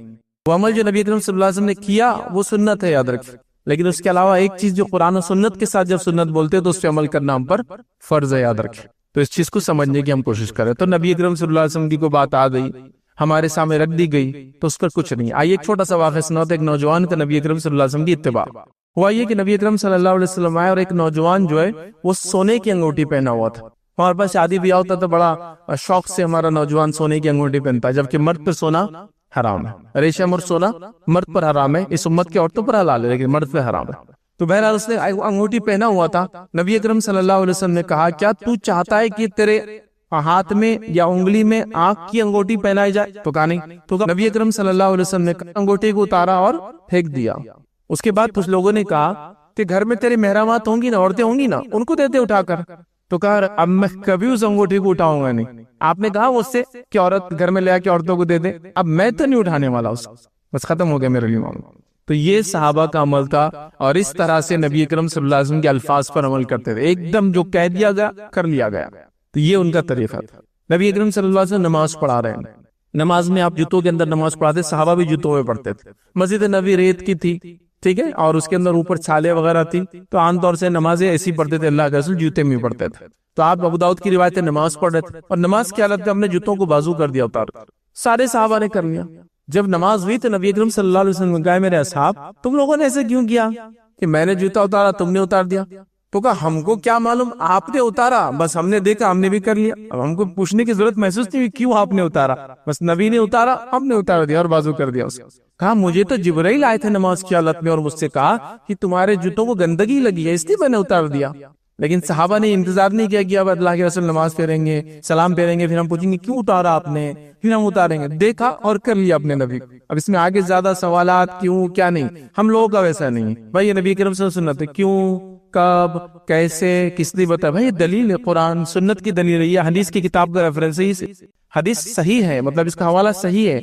وہ عمل جو نبی اکرم صلی اللہ علیہ وسلم نے کیا وہ سنت ہے، یاد رکھی. لیکن اس کے علاوہ ایک چیز جو قرآن و سنت کے ساتھ جب سنت بولتے ہیں تو اس پہ عمل کرنا ہم پر فرض ہے، یاد رکھیں. تو اس چیز کو سمجھنے کی ہم کوشش کریں. تو نبی اکرم صلی اللہ علیہ وسلم کی کوئی بات آ گئی، ہمارے سامنے رکھ دی گئی تو اس پر کچھ نہیں. آئیے ایک چھوٹا سا واقعہ سناتے. ایک نوجوان کا نبی اکرم صلی اللہ علیہ وسلم کی اتباع ہوا. یہ کہ نبی اکرم صلی اللہ علیہ وسلم آئے اور ایک نوجوان جو ہے وہ سونے کی انگوٹھی پہنا ہوا تھا. ہمارے پاس شادی بیاہ ہوتا تو بڑا شوق سے ہمارا نوجوان سونے کی انگوٹھی پہنتا ہے، جبکہ مرد پر سونا حرام ہے. ریشم اور سونا مرد پر حرام ہے، اس امت کی عورتوں پر حلال ہے لیکن مرد پر حرام ہے. تو بہرحال اس نے انگوٹھی پہنا ہوا تھا. نبی اکرم صلی اللہ علیہ وسلم نے کہا کیا تو چاہتا ہے کہ تیرے ہاتھ میں یا انگلی میں آنکھ کی انگوٹھی پہنائی جائے؟ تو کہا نہیں. تو نبی اکرم صلی اللہ علیہ وسلم نے انگوٹھی کو اتارا اور پھینک دیا. اس کے بعد کچھ لوگوں نے کہا کہ گھر میں تیری محرمات ہوں گی نا، عورتیں ہوں گی نا، ان کو دیتے اٹھا کر. تو کہا اب میں کبھی اس انگوٹھی کو اٹھاؤں گا نہیں. آپ نے کہا اس سے کہ عورت گھر میں لے آ کے عورتوں کو دے دے، اب میں تو نہیں اٹھانے والا اس کو، بس ختم ہو گیا میرے لیے معاملہ. تو یہ صحابہ کا عمل تھا اور اس طرح سے نبی اکرم صلی اللہ علیہ وسلم کے الفاظ پر عمل کرتے تھے. ایک دم جو کہہ دیا گیا کر لیا گیا. تو یہ ان کا طریقہ تھا. نبی اکرم صلی اللہ علیہ وسلم نماز پڑھا رہے ہیں، نماز میں آپ جوتوں کے اندر نماز پڑھاتے، صحابہ بھی جوتوں میں پڑھتے تھے. مسجد نبی ریت کی تھی، ٹھیک ہے، اور اس کے اندر اوپر چھالے وغیرہ تھی، تو عام طور سے نمازیں ایسی پڑھتے تھے، اللہ کے رسول جوتے میں پڑھتے تھے. تو آپ ابو داؤد کی روایت نماز پڑھ رہے تھے اور نماز کی حالت میں ہم نے جوتوں کو بازو کر دیا اتار. سارے صحابہ نے کر لیا. جب نماز ہوئی تو نبی اکرم صلی اللہ علیہ وسلم نے کہا میرے اصحاب تم لوگوں نے ایسے کیوں کیا کہ میں نے جوتا اتارا تم نے اتار دیا؟ تو کہا ہم کو کیا معلوم، آپ نے اتارا، بس ہم نے دیکھا، ہم نے بھی کر لیا، اب ہم کو پوچھنے کی ضرورت محسوس نہیں ہوئی کیوں آپ نے اتارا، بس نبی نے اتارا، ہم نے اتار دیا اور بازو کر دیا اس کو۔ کہا مجھے تو جبرائیل آئے تھے نماز کی حالت میں اور مجھ سے کہا کہ تمہارے جوتوں کو گندگی لگی ہے، اس لیے میں نے اتار دیا۔ لیکن صحابہ نے انتظار نہیں کیا کہ اب اللہ کے رسول نماز پھیریں گے، سلام پھیریں گے، پھر ہم پوچھیں گے کیوں اتارا آپ نے، پھر ہم اتاریں گے، دیکھا اور کر لیا اپنے نبی۔ اب اس میں آگے زیادہ سوالات کیوں کیا نہیں، ہم لوگوں کا ویسا نہیں بھائی، یہ نبی کریم صلی اللہ علیہ وسلم سنت ہے، کیوں، کب، کیسے، کس نے بتایا، بھائی دلیل ہے، قرآن سنت کی دلیل ہے، یہ حدیث کی کتاب کا ریفرنس ہے، حدیث صحیح ہے، مطلب اس کا حوالہ صحیح ہے،